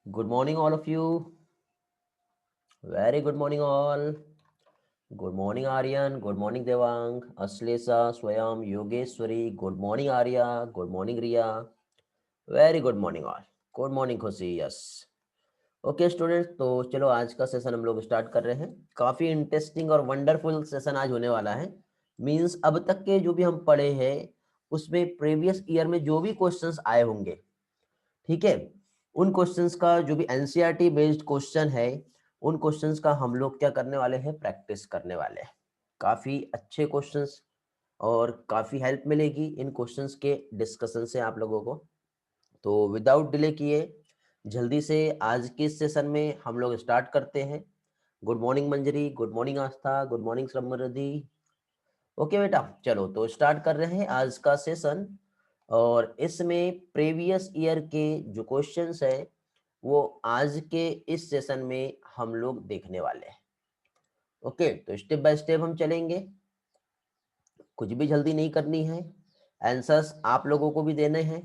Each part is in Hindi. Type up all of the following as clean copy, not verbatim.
Good morning, all of you. Very good morning, all. Good morning, Aryan. Good morning, Devang. Aslesa, Swayam, Yogeshwari. Good morning, Arya. Good morning, Riya. Very good morning, all. Good morning, खुशी. Yes. ओके स्टूडेंट्स, तो चलो आज का सेशन हम लोग स्टार्ट कर रहे हैं। काफ़ी इंटरेस्टिंग और वंडरफुल सेशन आज होने वाला है। मींस अब तक के जो भी हम पढ़े हैं उसमें प्रीवियस ईयर में जो भी क्वेश्चंस आए होंगे, ठीक है, उन क्वेश्चंस का जो भी एनसीईआरटी बेस्ड क्वेश्चन है उन क्वेश्चंस का हम लोग क्या करने वाले हैं, प्रैक्टिस करने वाले हैं। काफ़ी अच्छे क्वेश्चंस और काफ़ी हेल्प मिलेगी इन क्वेश्चंस के डिस्कशन से आप लोगों को। तो विदाउट डिले किए जल्दी से आज के सेशन में हम लोग स्टार्ट करते हैं। गुड मॉर्निंग मंजरी, गुड मॉर्निंग आस्था, गुड मॉर्निंग समृद्धि। ओके बेटा, चलो तो स्टार्ट कर रहे हैं आज का सेशन। और इसमें प्रीवियस ईयर के जो क्वेश्चंस है वो आज के इस सेशन में हम लोग देखने वाले हैं। ओके, तो स्टेप बाय स्टेप हम चलेंगे, कुछ भी जल्दी नहीं करनी है। आंसर्स आप लोगों को भी देने हैं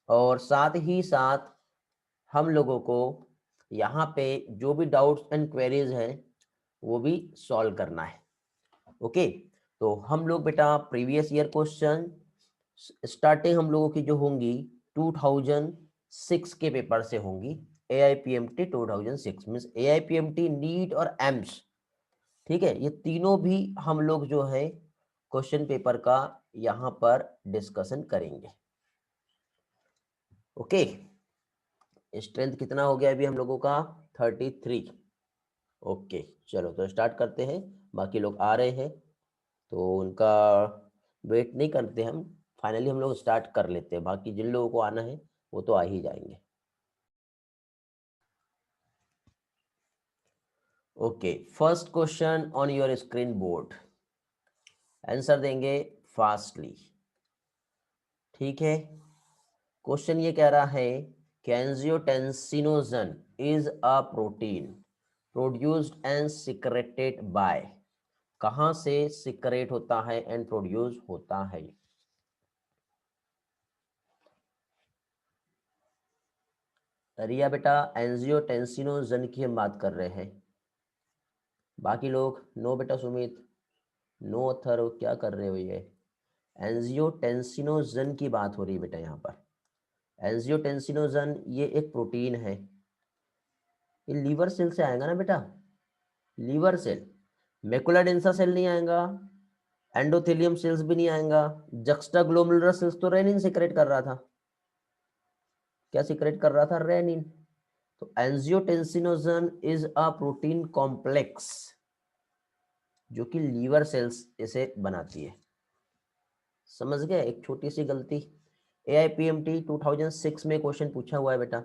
और साथ ही साथ हम लोगों को यहाँ पे जो भी डाउट्स एंड क्वेरीज हैं वो भी सॉल्व करना है। ओके, तो हम लोग बेटा प्रीवियस ईयर क्वेश्चन स्टार्टिंग हम लोगों की जो होंगी 2006 के पेपर से होंगी। AIPMT 2006 मीन्स AIPMT नीट और एम्स, ठीक है, ये तीनों भी हम लोग जो है क्वेश्चन पेपर का यहाँ पर डिस्कशन करेंगे। ओके, स्ट्रेंथ कितना हो गया अभी हम लोगों का, 33। ओके, चलो तो स्टार्ट करते हैं। बाकी लोग आ रहे हैं तो उनका वेट नहीं करते हम, फाइनली हम लोग स्टार्ट कर लेते हैं। बाकी जिन लोगों को आना है वो तो आ ही जाएंगे। Okay, first question on your screen board, answer देंगे फास्टली, ठीक है। क्वेश्चन ये कह रहा है कि angiotensinogen is a protein produced and secreted by, कहाँ से सिक्रेट होता है एंड प्रोड्यूस होता है। रिया बेटा, एंजियोटेंसिनोजन की हम बात कर रहे हैं। बाकी लोग नो बेटा, सुमित नो, अथर्व क्या कर रहे हो ये, एंजियोटेंसिनोजन की बात हो रही है बेटा यहाँ पर। एंजियोटेंसिनोजन ये एक प्रोटीन है, ये लीवर सेल से आएगा ना बेटा, liver cell, macula densa cell नहीं आएगा, एंडोथेलियम सेल्स भी नहीं आएगा, जक्स्टाग्लोमेरुलर सेल्स तो रेनिन सिक्रेट कर रहा था। क्या सिक्रेट कर रहा था, रेनिन। तो angiotensinogen is a protein complex जो कि लीवर सेल्स इसे बनाती है। समझ गए, एक छोटी सी गलती। AIPMT 2006 में क्वेश्चन पूछा हुआ है बेटा,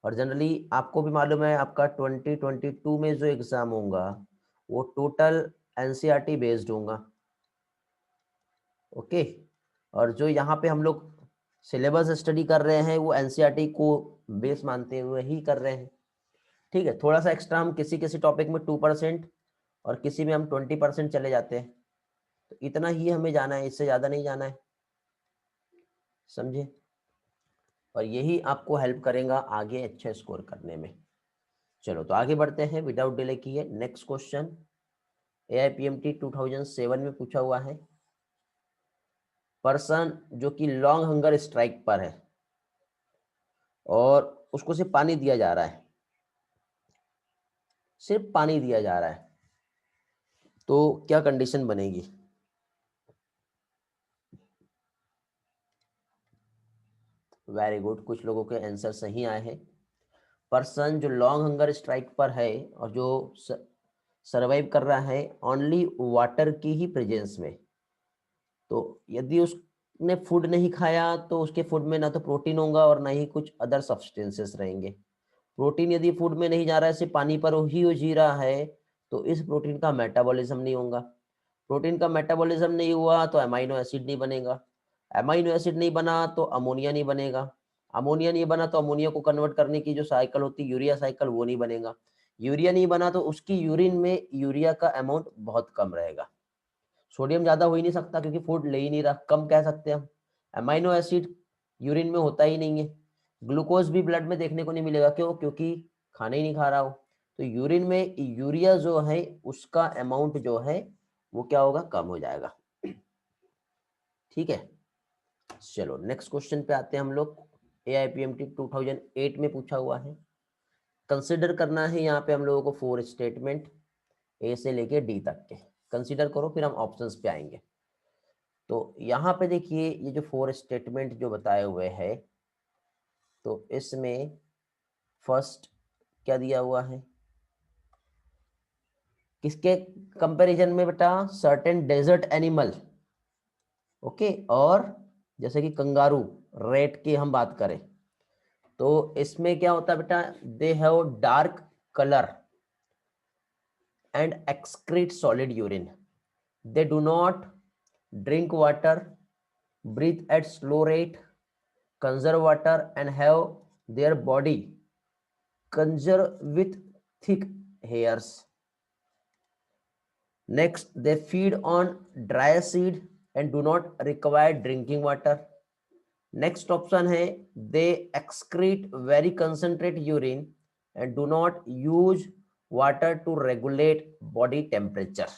और जनरली आपको भी मालूम है आपका 2022 में जो एग्जाम होगा वो टोटल NCERT बेस्ड होगा। ओके, और जो यहाँ पे हम लोग सिलेबस स्टडी कर रहे हैं वो NCERT को बेस मानते हुए ही कर रहे हैं, ठीक है। थोड़ा सा एक्स्ट्रा हम किसी किसी टॉपिक में 2% और किसी में हम 20% चले जाते हैं, तो इतना ही हमें जाना है, इससे ज़्यादा नहीं जाना है, समझे। और यही आपको हेल्प करेगा आगे अच्छा स्कोर करने में। चलो तो आगे बढ़ते हैं विदाउट डिले किए। नेक्स्ट क्वेश्चन AIPMT 2007 में पूछा हुआ है। पर्सन जो कि लॉन्ग हंगर स्ट्राइक पर है और उसको सिर्फ पानी दिया जा रहा है, सिर्फ पानी दिया जा रहा है, तो क्या कंडीशन बनेगी। वेरी गुड, कुछ लोगों के आंसर सही आए हैं। पर्सन जो लॉन्ग हंगर स्ट्राइक पर है और जो सरवाइव कर रहा है ओनली वाटर की ही प्रेजेंस में, तो यदि उसने फूड नहीं खाया तो उसके फूड में ना तो प्रोटीन होगा और ना ही कुछ अदर सब्सटेंसेस रहेंगे। प्रोटीन यदि फूड में नहीं जा रहा है, सिर्फ पानी पर ही वो जी रहा है, तो इस प्रोटीन का मेटाबॉलिज्म नहीं होगा। प्रोटीन का मेटाबॉलिज्म नहीं हुआ तो अमाइनो एसिड नहीं बनेगा, अमाइनो एसिड नहीं बना तो अमोनिया नहीं बनेगा, अमोनिया नहीं बना तो अमोनिया को कन्वर्ट करने की जो साइकिल होती है यूरिया साइकिल, वो नहीं बनेगा, यूरिया नहीं बना तो उसकी यूरिन में यूरिया का अमाउंट बहुत कम रहेगा। सोडियम ज्यादा हो ही नहीं सकता क्योंकि फूड ले ही नहीं रहा, कम कह सकते हैं हम। अमाइनो एसिड यूरिन में होता ही नहीं है, ग्लूकोज भी ब्लड में देखने को नहीं मिलेगा, क्यों? क्योंकि खाना ही नहीं खा रहा हो। तो यूरिन में यूरिया जो है उसका अमाउंट जो है वो क्या होगा? कम हो जाएगा। ठीक है, चलो नेक्स्ट क्वेश्चन पे आते हैं हम लोग। AIPMT 2008 में पूछा हुआ है। कंसिडर करना है यहाँ पे हम लोगों को 4 स्टेटमेंट, ए से लेके डी तक के कंसिडर करो, फिर हम ऑप्शंस पे आएंगे। तो यहाँ पे देखिए ये जो 4 स्टेटमेंट जो बताए हुए हैं, तो इसमें फर्स्ट क्या दिया हुआ है? किसके कंपैरिजन में बेटा? सर्टेन डेजर्ट एनिमल, ओके, और जैसे कि कंगारू, रेट की हम बात करें तो इसमें क्या होता है बेटा? They have dark colour and excrete solid urine, they do not drink water, breathe at slow rate, conserve water and have their body conserve with thick hairs. Next, they feed on dry seed and do not require drinking water. Next option है they excrete very concentrated urine and do not use water to regulate body temperature.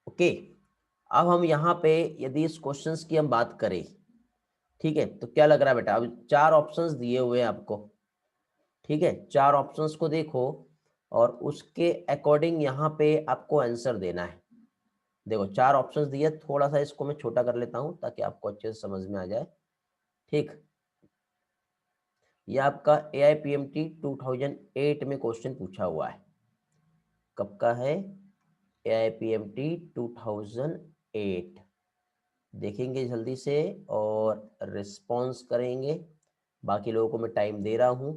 Okay, अब हम यहाँ पे यदि इस क्वेश्चंस की हम बात करें, ठीक है, तो क्या लग रहा है बेटा? अब 4 ऑप्शंस दिए हुए हैं आपको, ठीक है, 4 ऑप्शंस को देखो और उसके अकॉर्डिंग यहाँ पे आपको आंसर देना है। देखो 4 ऑप्शंस दिए, थोड़ा सा इसको मैं छोटा कर लेता हूँ ताकि आपको अच्छे से समझ में आ जाए। ठीक, ये आपका AIPMT 2008 में क्वेश्चन पूछा हुआ है। कब का है? AIPMT 2008। देखेंगे जल्दी से और रिस्पॉन्स करेंगे। बाकी लोगों को मैं टाइम दे रहा हूँ,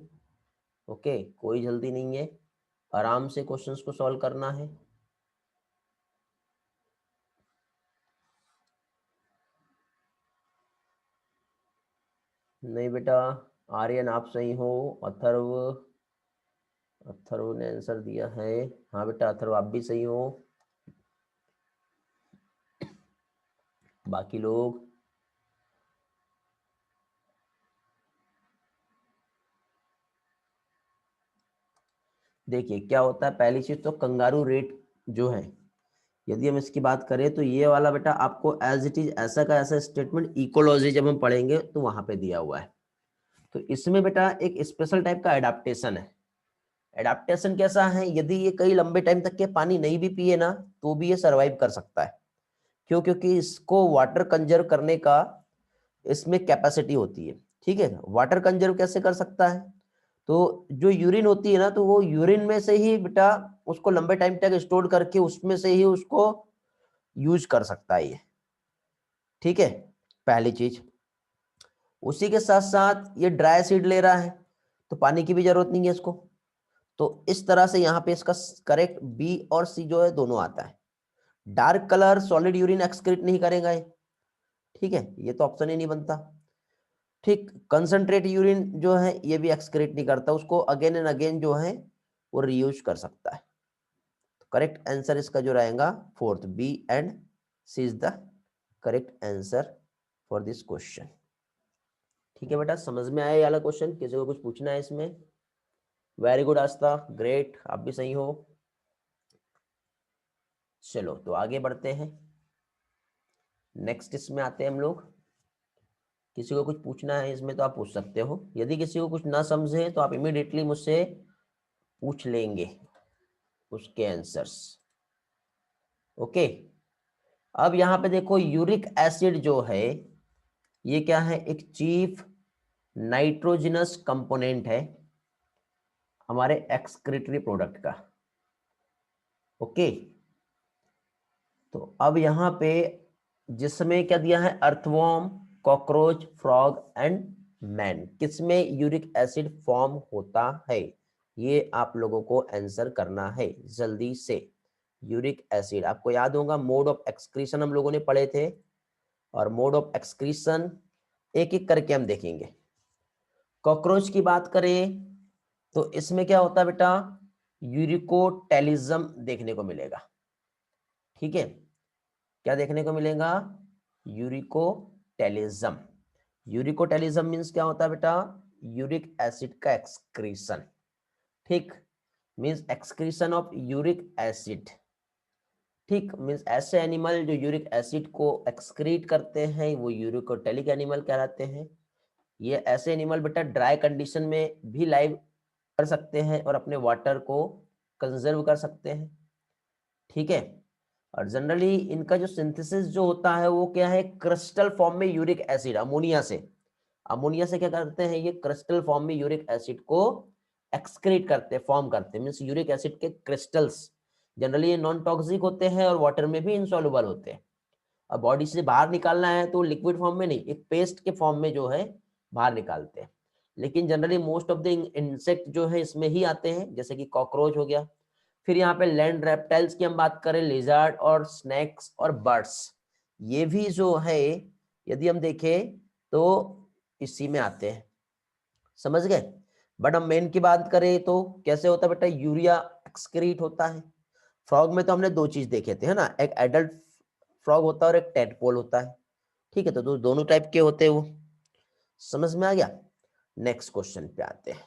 ओके, कोई जल्दी नहीं है, आराम से क्वेश्चंस को सॉल्व करना है। नहीं बेटा, आर्यन आप सही हो, अथर्व, अथर्व ने आंसर दिया है। हाँ बेटा अथर्व आप भी सही हो। बाकी लोग देखिए क्या होता है, पहली चीज तो कंगारू रेट जो है, यदि हम इसकी बात करें तो ये वाला बेटा आपको एज इट इज ऐसा का ऐसा स्टेटमेंट इकोलॉजी जब हम पढ़ेंगे तो वहां पे दिया हुआ है। तो इसमें बेटा एक स्पेशल टाइप का एडाप्टेशन है। एडाप्टेशन कैसा है? यदि ये कई लंबे टाइम तक के पानी नहीं भी पिए ना तो भी ये सरवाइव कर सकता है। क्यों? क्योंकि इसको वाटर कंजर्व करने का इसमें कैपेसिटी होती है। ठीक है, वाटर कंजर्व कैसे कर सकता है? तो जो यूरिन होती है ना, तो वो यूरिन में से ही बेटा उसको लंबे टाइम तक स्टोर करके उसमें से ही उसको यूज कर सकता है ये। ठीक है, पहली चीज। उसी के साथ साथ ये ड्राई सीड ले रहा है तो पानी की भी जरूरत नहीं है इसको। तो इस तरह से यहाँ पे इसका करेक्ट बी और सी जो है दोनों आता है। Dark colour solid urine excrete नहीं करेगा ये, ठीक है, ये तो ऑप्शन ही नहीं बनता। ठीक, कंसंट्रेट यूरिन जो है ये भी एक्सक्रीट नहीं करता, उसको अगेन एंड अगेन जो है वो रीयूज कर सकता है। तो करेक्ट आंसर इसका जो रहेगा fourth, B and C is the correct answer for this question. ठीक है बेटा, समझ में आया ये वाला क्वेश्चन? किसी को कुछ पूछना है इसमें? वेरी गुड आस्था, ग्रेट, आप भी सही हो। चलो तो आगे बढ़ते हैं, नेक्स्ट इसमें आते हैं हम लोग। किसी को कुछ पूछना है इसमें तो आप पूछ सकते हो, यदि किसी को कुछ ना समझे तो आप इमीडिएटली मुझसे पूछ लेंगे उसके आंसर्स। ओके, अब यहाँ पे देखो यूरिक एसिड जो है ये क्या है? एक चीफ नाइट्रोजनस कंपोनेंट है हमारे एक्सक्रीटरी प्रोडक्ट का। ओके, तो अब यहाँ पे जिसमें क्या दिया है? Earthworm, cockroach, frog and man, किसमें यूरिक एसिड फॉर्म होता है? ये आप लोगों को आंसर करना है जल्दी से। यूरिक एसिड आपको याद होगा, मोड ऑफ एक्सक्रीशन हम लोगों ने पढ़े थे, और मोड ऑफ एक्सक्रीशन एक एक करके हम देखेंगे। कॉकरोच की बात करें तो इसमें क्या होता है बेटा? यूरिकोटेलिज्म देखने को मिलेगा। ठीक है, क्या देखने को मिलेगा? यूरिकोटेलिज्म। यूरिकोटेलिज्म मीन्स क्या होता है बेटा? यूरिक एसिड का एक्सक्रीशन, ठीक, means excretion of uric acid, ठीक, मीन्स ऐसे एनिमल जो यूरिक एसिड को एक्सक्रीट करते हैं वो यूरिकोटेलिक एनिमल कहलाते हैं। ये ऐसे एनिमल बेटा ड्राई कंडीशन में भी लाइव कर सकते हैं और अपने वाटर को कंजर्व कर सकते हैं, ठीक है। और जनरली इनका जो सिंथेसिस जो होता है वो क्या है? क्रिस्टल फॉर्म में यूरिक एसिड, अमोनिया से, अमोनिया से क्या करते हैं? ये क्रिस्टल फॉर्म में यूरिक एसिड को एक्सक्रीट करते हैं, फॉर्म करते हैं, मींस यूरिक एसिड के क्रिस्टल्स। जनरली ये नॉन टॉक्सिक होते हैं और वाटर में भी इनसॉल्युबल होते हैं। अब बॉडी से बाहर निकालना है तो लिक्विड फॉर्म में नहीं, एक पेस्ट के फॉर्म में जो है बाहर निकालते हैं। लेकिन generally most of the insect जो है इसमें ही आते हैं, जैसे कि कॉकरोच हो गया। फिर यहाँ पे लैंड रेप्टाइल्स की हम बात करें, लिजर्ड और स्नेक्स और बर्ड्स, ये भी जो है यदि हम देखें तो इसी में आते हैं, समझ गए। बट हम मेन की बात करें तो कैसे होता है बेटा? यूरिया एक्सक्रीट होता है। फ्रॉग में तो हमने दो चीज देखे थे, है ना, एक एडल्ट फ्रॉग होता है और एक टेडपोल होता है, ठीक है। तो दोनों टाइप के होते हैं वो, समझ में आ गया। नेक्स्ट क्वेश्चन पे आते हैं,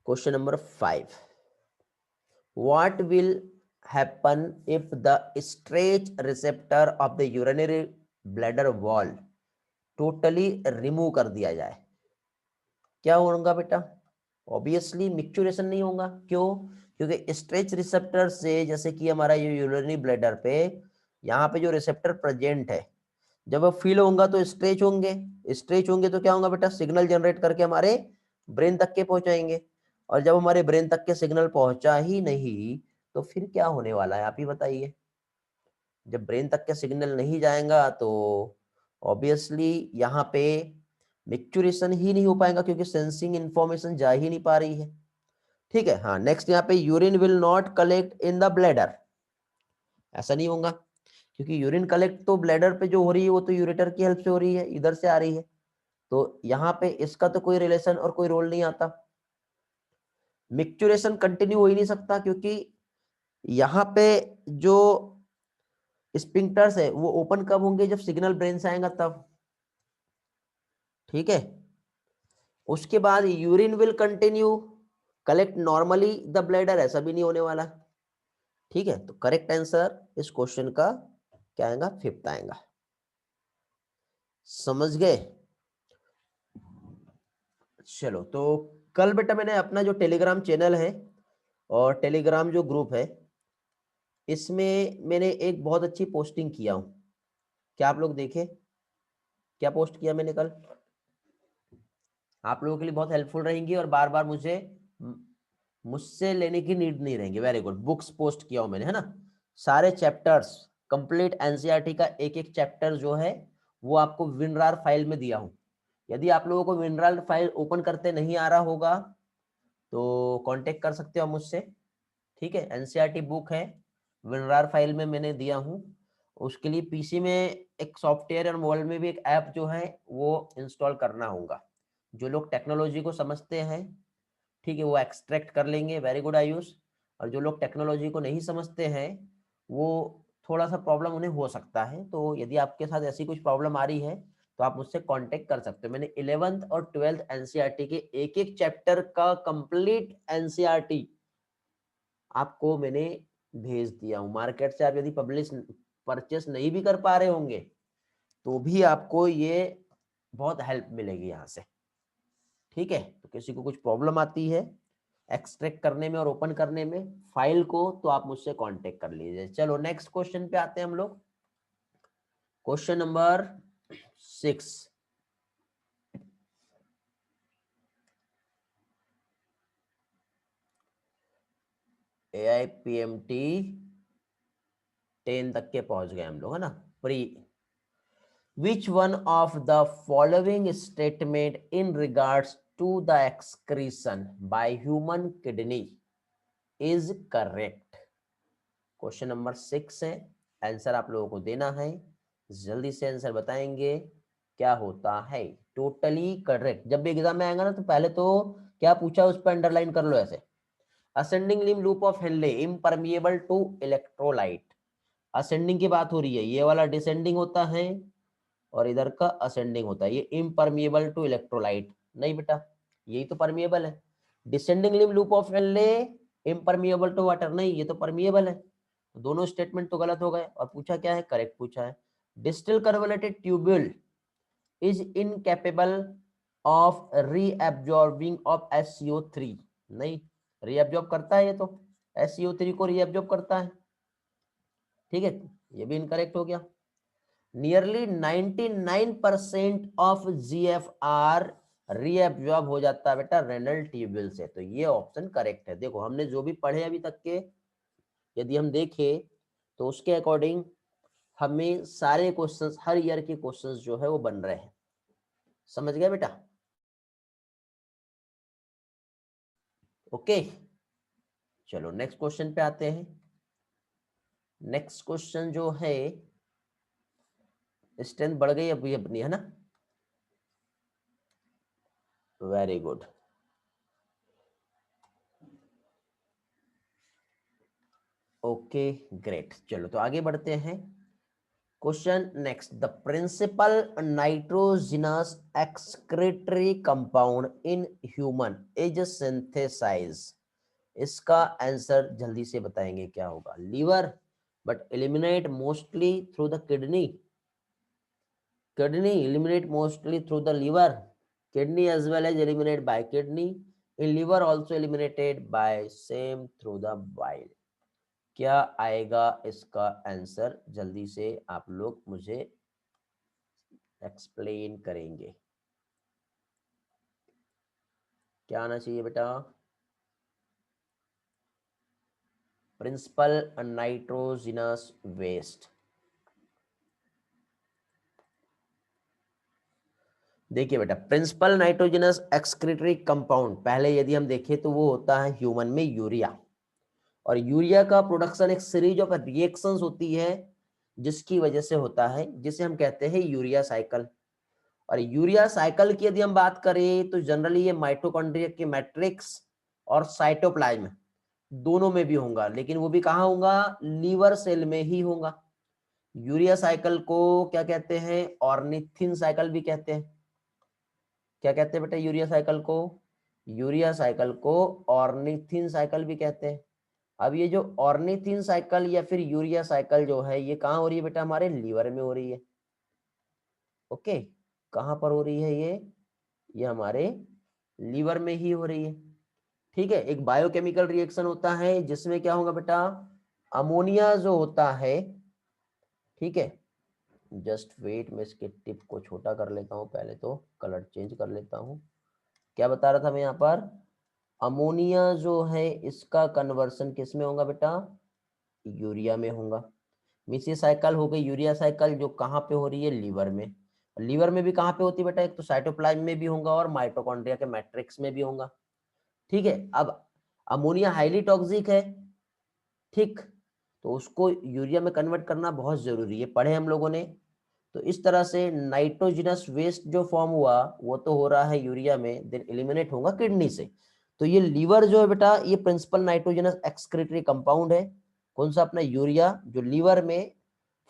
question number 5। What will happen if the stretch receptor of the urinary bladder wall totally remove कर दिया जाए? क्या होगा बेटा? ऑब्वियसली मिक्चुरेशन नहीं होगा। क्यों? क्योंकि स्ट्रेच रिसेप्टर से, जैसे कि हमारा ये यूरिनरी ब्लैडर पे यहाँ पे जो रिसेप्टर प्रेजेंट है, जब वो फील होगा तो स्ट्रेच होंगे, स्ट्रेच होंगे तो क्या होगा बेटा? सिग्नल जनरेट करके हमारे ब्रेन तक के पहुंचाएंगे। और जब हमारे ब्रेन तक के सिग्नल पहुंचा ही नहीं तो फिर क्या होने वाला है, आप ही बताइए। जब ब्रेन तक के सिग्नल नहीं जाएगा तो ऑब्वियसली यहाँ पे मिक्चुरेशन ही नहीं हो पाएगा, क्योंकि सेंसिंग इंफॉर्मेशन जा ही नहीं पा रही है, ठीक है। हाँ, नेक्स्ट यहाँ पे urine will not collect in the bladder, ऐसा नहीं होगा, क्योंकि यूरिन कलेक्ट तो ब्लैडर पे जो हो रही है वो तो यूरेटर की हेल्प से हो रही है, इधर से आ रही है, तो यहाँ पे इसका तो कोई रिलेशन और कोई रोल नहीं आता। मिक्चुरेशन कंटिन्यू हो ही नहीं सकता, क्योंकि यहाँ पे जो स्पिंक्टर्स है वो ओपन कब होंगे? जब सिग्नल ब्रेन से आएगा तब, ठीक है। उसके बाद urine will continue collect normally the bladder, ऐसा भी नहीं होने वाला, ठीक है। तो करेक्ट आंसर इस क्वेश्चन का क्या आएगा? 5th आएगा, समझ गए। चलो, तो कल बेटा मैंने अपना जो टेलीग्राम चैनल है और टेलीग्राम जो ग्रुप है, इसमें मैंने एक बहुत अच्छी पोस्टिंग किया हूं, क्या आप लोग देखे? क्या पोस्ट किया मैंने कल? आप लोगों के लिए बहुत हेल्पफुल रहेंगी और बार बार मुझसे लेने की नीड नहीं रहेंगी। वेरी गुड, बुक्स पोस्ट किया हूं मैंने, है ना। सारे चैप्टर्स कंप्लीट एनसीईआरटी का एक एक चैप्टर जो है वो आपको विनरार फाइल में दिया हूं। यदि आप लोगों को विनरार फाइल ओपन करते नहीं आ रहा होगा तो कांटेक्ट कर सकते हो मुझसे, ठीक है। एनसीईआरटी बुक है, विनरार फाइल में मैंने दिया हूं। उसके लिए पीसी में एक सॉफ्टवेयर और मोबाइल में भी एक ऐप जो है वो इंस्टॉल करना होगा। जो लोग टेक्नोलॉजी को समझते हैं, ठीक है, वो एक्सट्रैक्ट कर लेंगे, वेरी गुड आयुष। और जो लोग टेक्नोलॉजी को नहीं समझते हैं वो थोड़ा सा प्रॉब्लम उन्हें हो सकता है। तो यदि आपके साथ ऐसी कुछ प्रॉब्लम आ रही है तो आप मुझसे कांटेक्ट कर सकते हो। मैंने 11th और 12th एनसीईआरटी के एक एक चैप्टर का कंप्लीट एनसीईआरटी आपको मैंने भेज दिया हूँ। मार्केट से आप यदि परचेस नहीं भी कर पा रहे होंगे तो भी आपको ये बहुत हेल्प मिलेगी यहाँ से, ठीक है। तो किसी को कुछ प्रॉब्लम आती है एक्सट्रैक्ट करने में और ओपन करने में फाइल को, तो आप मुझसे कांटेक्ट कर लीजिए। चलो नेक्स्ट क्वेश्चन पे आते हैं हम लोग, क्वेश्चन नंबर 6। AIPMT 10 तक के पहुंच गए हम लोग, है ना। Pre Which one of the following statement in regards to the excretion by human kidney is correct? Question number 6 है, आंसर आप लोगों को देना है, जल्दी से आंसर बताएंगे क्या होता है। Totally correct. जब भी एग्जाम में आएगा ना तो पहले तो क्या पूछा उस पर अंडरलाइन कर लो ऐसे। Ascending limb loop of Henle impermeable to electrolyte, ascending की बात हो रही है, ये वाला डिसेंडिंग होता है और इधर का असेंडिंग होता है। ये इम्परमिएबल टू इलेक्ट्रोलाइट, नहीं बेटा यही तो परमिएबल है। Descending limb loop of Henle impermeable to water, नहीं ये तो परमिएबल है। दोनों स्टेटमेंट तो गलत हो गए। और पूछा क्या है, करेक्ट पूछा है। Distal convoluted tubule is incapable of reabsorbing of SCO3, नहीं रीअब्जॉर्ब करता है ये तो, SCO3 को रीअब्जॉर्ब करता है, ठीक है, ये भी इनकरेक्ट हो गया। नियरली 99% ऑफ GFR रीअब्जॉर्ब हो जाता है बेटा रेनल ट्यूब्यूल से, तो ये ऑप्शन करेक्ट है। देखो हमने जो भी पढ़े अभी तक के, यदि हम देखें तो उसके अकॉर्डिंग हमें सारे क्वेश्चंस, हर ईयर के क्वेश्चंस जो है वो बन रहे हैं। समझ गया बेटा? ओके, चलो नेक्स्ट क्वेश्चन पे आते हैं। नेक्स्ट क्वेश्चन जो है, स्ट्रेंथ बढ़ गई अभी अपनी, है ना? Very good. ओके ग्रेट, चलो तो आगे बढ़ते हैं। Question next, the principal nitrogenous excretory compound in human is synthesize. इसका आंसर जल्दी से बताएंगे क्या होगा। Liver but eliminate mostly through the kidney, kidney eliminate mostly through the liver, kidney as well as eliminate by kidney, in liver also eliminated by same through the bile। क्या आएगा इसका आंसर, जल्दी से आप लोग मुझे एक्सप्लेन करेंगे, क्या आना चाहिए बेटा? प्रिंसिपल नाइट्रोजिनस वेस्ट, देखिए बेटा प्रिंसिपल नाइट्रोजनस एक्सक्रीटरी कंपाउंड, पहले यदि हम देखें तो वो होता है ह्यूमन में यूरिया, और यूरिया का प्रोडक्शन एक सीरीज ऑफ रिएक्शंस होती है जिसकी वजह से होता है, जिसे हम कहते हैं यूरिया साइकिल। और यूरिया साइकिल की यदि हम बात करें तो जनरली ये माइटोकॉन्ड्रिया के मैट्रिक्स और साइटोप्लाज्म दोनों में भी होगा, लेकिन वो भी कहाँ होगा, लीवर सेल में ही होगा। यूरिया साइकिल को क्या कहते हैं, ऑर्निथिन साइकिल भी कहते हैं। क्या कहते हैं बेटा यूरिया साइकिल को? यूरिया साइकिल को ऑर्निथिन साइकिल भी कहते हैं। अब ये जो ऑर्निथिन साइकिल या फिर यूरिया साइकिल जो है ये कहाँ हो रही है बेटा, हमारे लीवर में हो रही है। ओके, कहाँ पर हो रही है ये हमारे लीवर में ही हो रही है। ठीक है, एक बायोकेमिकल रिएक्शन होता है जिसमें क्या होगा बेटा, अमोनिया जो होता है, ठीक है, जस्ट वेट, मैं इसके टिप को छोटा कर लेता हूँ, पहले तो कलर चेंज कर लेता हूँ। क्या बता रहा था मैं यहाँ पर, अमोनिया जो है इसका कन्वर्सन किस में होगा बेटा, यूरिया में होगा। मीन्स ये साइकिल हो गई यूरिया साइकिल, जो कहाँ पे हो रही है, लीवर में। लीवर में भी कहाँ पे होती है बेटा, एक तो साइटोप्लाज्म में भी होगा और माइटोकॉन्ड्रिया के मैट्रिक्स में भी होगा। ठीक है, अब अमोनिया हाईली टॉक्सिक है, ठीक, तो उसको यूरिया में कन्वर्ट करना बहुत जरूरी है, पढ़े हम लोगों ने। तो इस तरह से नाइट्रोजनस वेस्ट जो फॉर्म हुआ वो तो हो रहा है यूरिया में, देन एलिमिनेट होगा किडनी से। तो ये लीवर जो है बेटा, ये प्रिंसिपल नाइट्रोजनस एक्सक्रीटरी कंपाउंड है। कौन सा, अपना यूरिया, जो लीवर में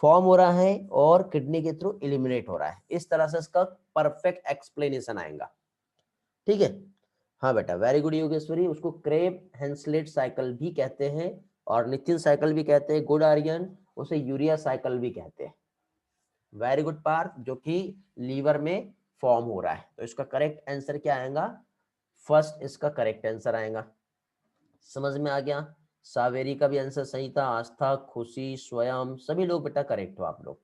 फॉर्म हो रहा है और किडनी के थ्रू एलिमिनेट हो रहा है। इस तरह से इसका परफेक्ट एक्सप्लेनेशन आएगा। ठीक है, हाँ बेटा, वेरी गुड योगेश्वरी। उसको क्रेब हेंसलेट साइकिल भी कहते हैं और नितिन साइकिल भी कहते हैं। गुड आर्यन, उसे यूरिया साइकिल भी कहते हैं। वेरी गुड पार्थ, जो कि लीवर में फॉर्म हो रहा है। तो इसका करेक्ट आंसर क्या आएगा, फर्स्ट इसका करेक्ट आंसर आएगा। समझ में आ गया? सावेरी का भी आंसर सही था, आस्था, खुशी, स्वयं, सभी लोग बेटा करेक्ट हो आप लोग।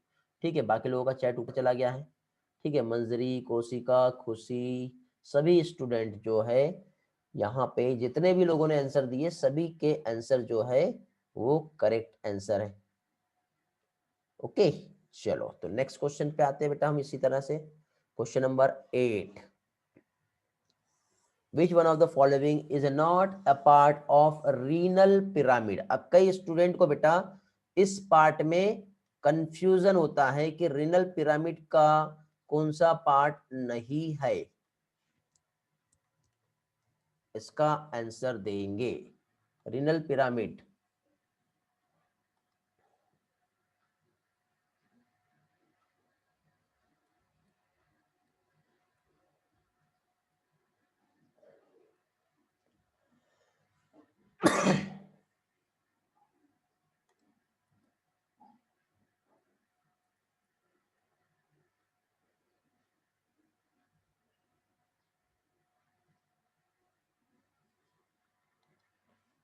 ठीक है, बाकी लोगों का चैट ऊपर चला गया है। ठीक है, मंजरी, कोशिका, खुशी, सभी स्टूडेंट जो है यहाँ पे जितने भी लोगों ने आंसर दिए, सभी के आंसर जो है वो करेक्ट आंसर है। ओके, चलो तो नेक्स्ट क्वेश्चन पे आते हैं बेटा हम इसी तरह से। Question number 8, which one of the following is not a part of renal pyramid. अब कई स्टूडेंट को बेटा इस पार्ट में कंफ्यूजन होता है कि रीनल पिरामिड का कौन सा पार्ट नहीं है। इसका आंसर देंगे, renal pyramid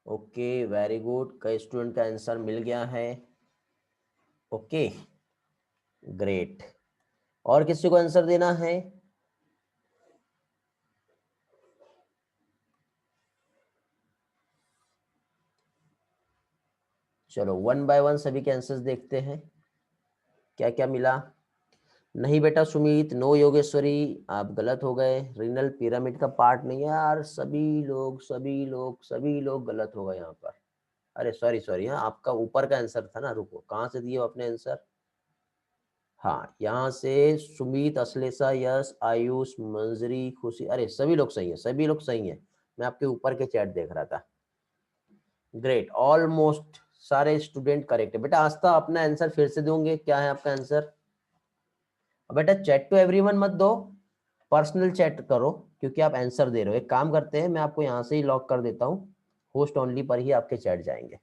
okay very good, कई स्टूडेंट का आंसर मिल गया है। ओके ग्रेट, और किसी को आंसर देना है? चलो वन बाय वन सभी के आंसर्स देखते हैं क्या क्या मिला। नहीं बेटा सुमित, नो योगेश्वरी, आप गलत हो गए। रीनल पिरामिड का पार्ट नहीं है यार, सभी लोग गलत हो गए यहाँ पर। अरे सॉरी सॉरी, हाँ आपका ऊपर का आंसर था ना, रुको कहाँ से दिए हो अपने आंसर? हाँ यहाँ से सुमित, अश्लेषा, यश, आयुष, मंजरी, खुशी, अरे सभी लोग सही है, सभी लोग सही है। मैं आपके ऊपर के चैट देख रहा था। ग्रेट, ऑलमोस्ट सारे स्टूडेंट करेक्ट है। बेटा आस्था अपना आंसर फिर से दोगे, क्या है आपका आंसर? बेटा चैट टू एवरीवन मत दो, पर्सनल चैट करो, क्योंकि आप आंसर दे रहे हो। एक काम करते हैं, मैं आपको यहाँ से ही लॉक कर देता हूँ, होस्ट ओनली पर ही आपके चैट जाएंगे।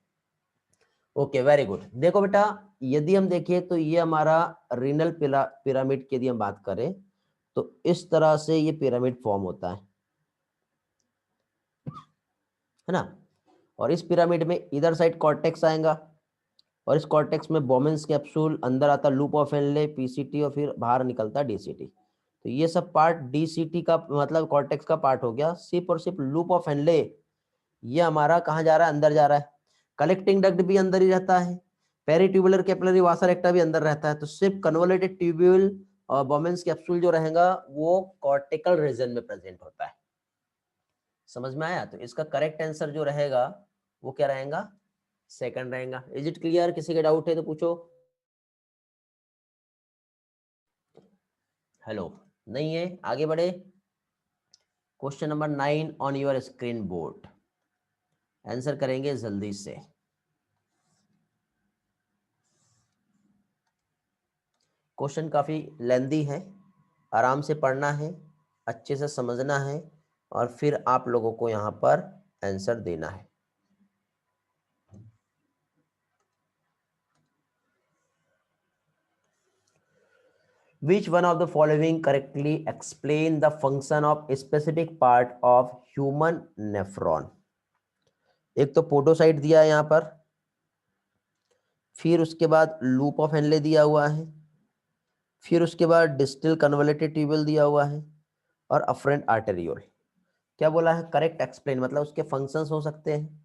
Okay very good. देखो बेटा, यदि हम देखें तो ये हमारा रीनल पिरामिड की यदि हम बात करें तो इस तरह से ये पिरामिड फॉर्म होता है ना। और इस पिरामिड में इधर साइड कॉर्टेक्स आएगा, और इस कॉर्टेक्स में बोमेंस कैप्सूल, अंदर आता लूप ऑफ हेनले, पीसीटी, और फिर बाहर निकलता डीसीटी। तो ये सब पार्ट डीसीटी का मतलब कॉर्टेक्स का पार्ट हो गया। सिर्फ और सिर्फ लूप ऑफ हेनले ये हमारा कहाँ जा रहा है? अंदर जा रहा है। कलेक्टिंग डक्ट भी अंदर ही रहता है, पेरिट्यूबुलर कैपिलरी वासा रेक्टा भी अंदर रहता है। तो सिर्फ कन्वोलेटेड ट्यूब्यूल और बोमेंस कैप्सूल जो रहेगा वो कॉर्टिकल रीजन में प्रेजेंट होता है। समझ में आया? तो इसका करेक्ट आंसर जो रहेगा वो क्या रहेगा? सेकंड रहेगा। Is it clear? किसी का डाउट है तो पूछो। हेलो, नहीं है? आगे बढ़े। Question number 9 on your screen board, answer करेंगे जल्दी से। क्वेश्चन काफी लेंदी है, आराम से पढ़ना है, अच्छे से समझना है, और फिर आप लोगों को यहाँ पर आंसर देना है। Which one of the following correctly explain the function of a specific part of human nephron? एक तो पोडोसाइट दिया है यहाँ पर, फिर उसके बाद लूप ऑफ हेनले दिया हुआ है, फिर उसके बाद डिस्टल कन्वोलेटेड ट्यूबुल दिया हुआ है, और अफरेंट आर्टेरियोल। क्या बोला है? करेक्ट एक्सप्लेन, मतलब उसके फंक्शंस हो सकते हैं।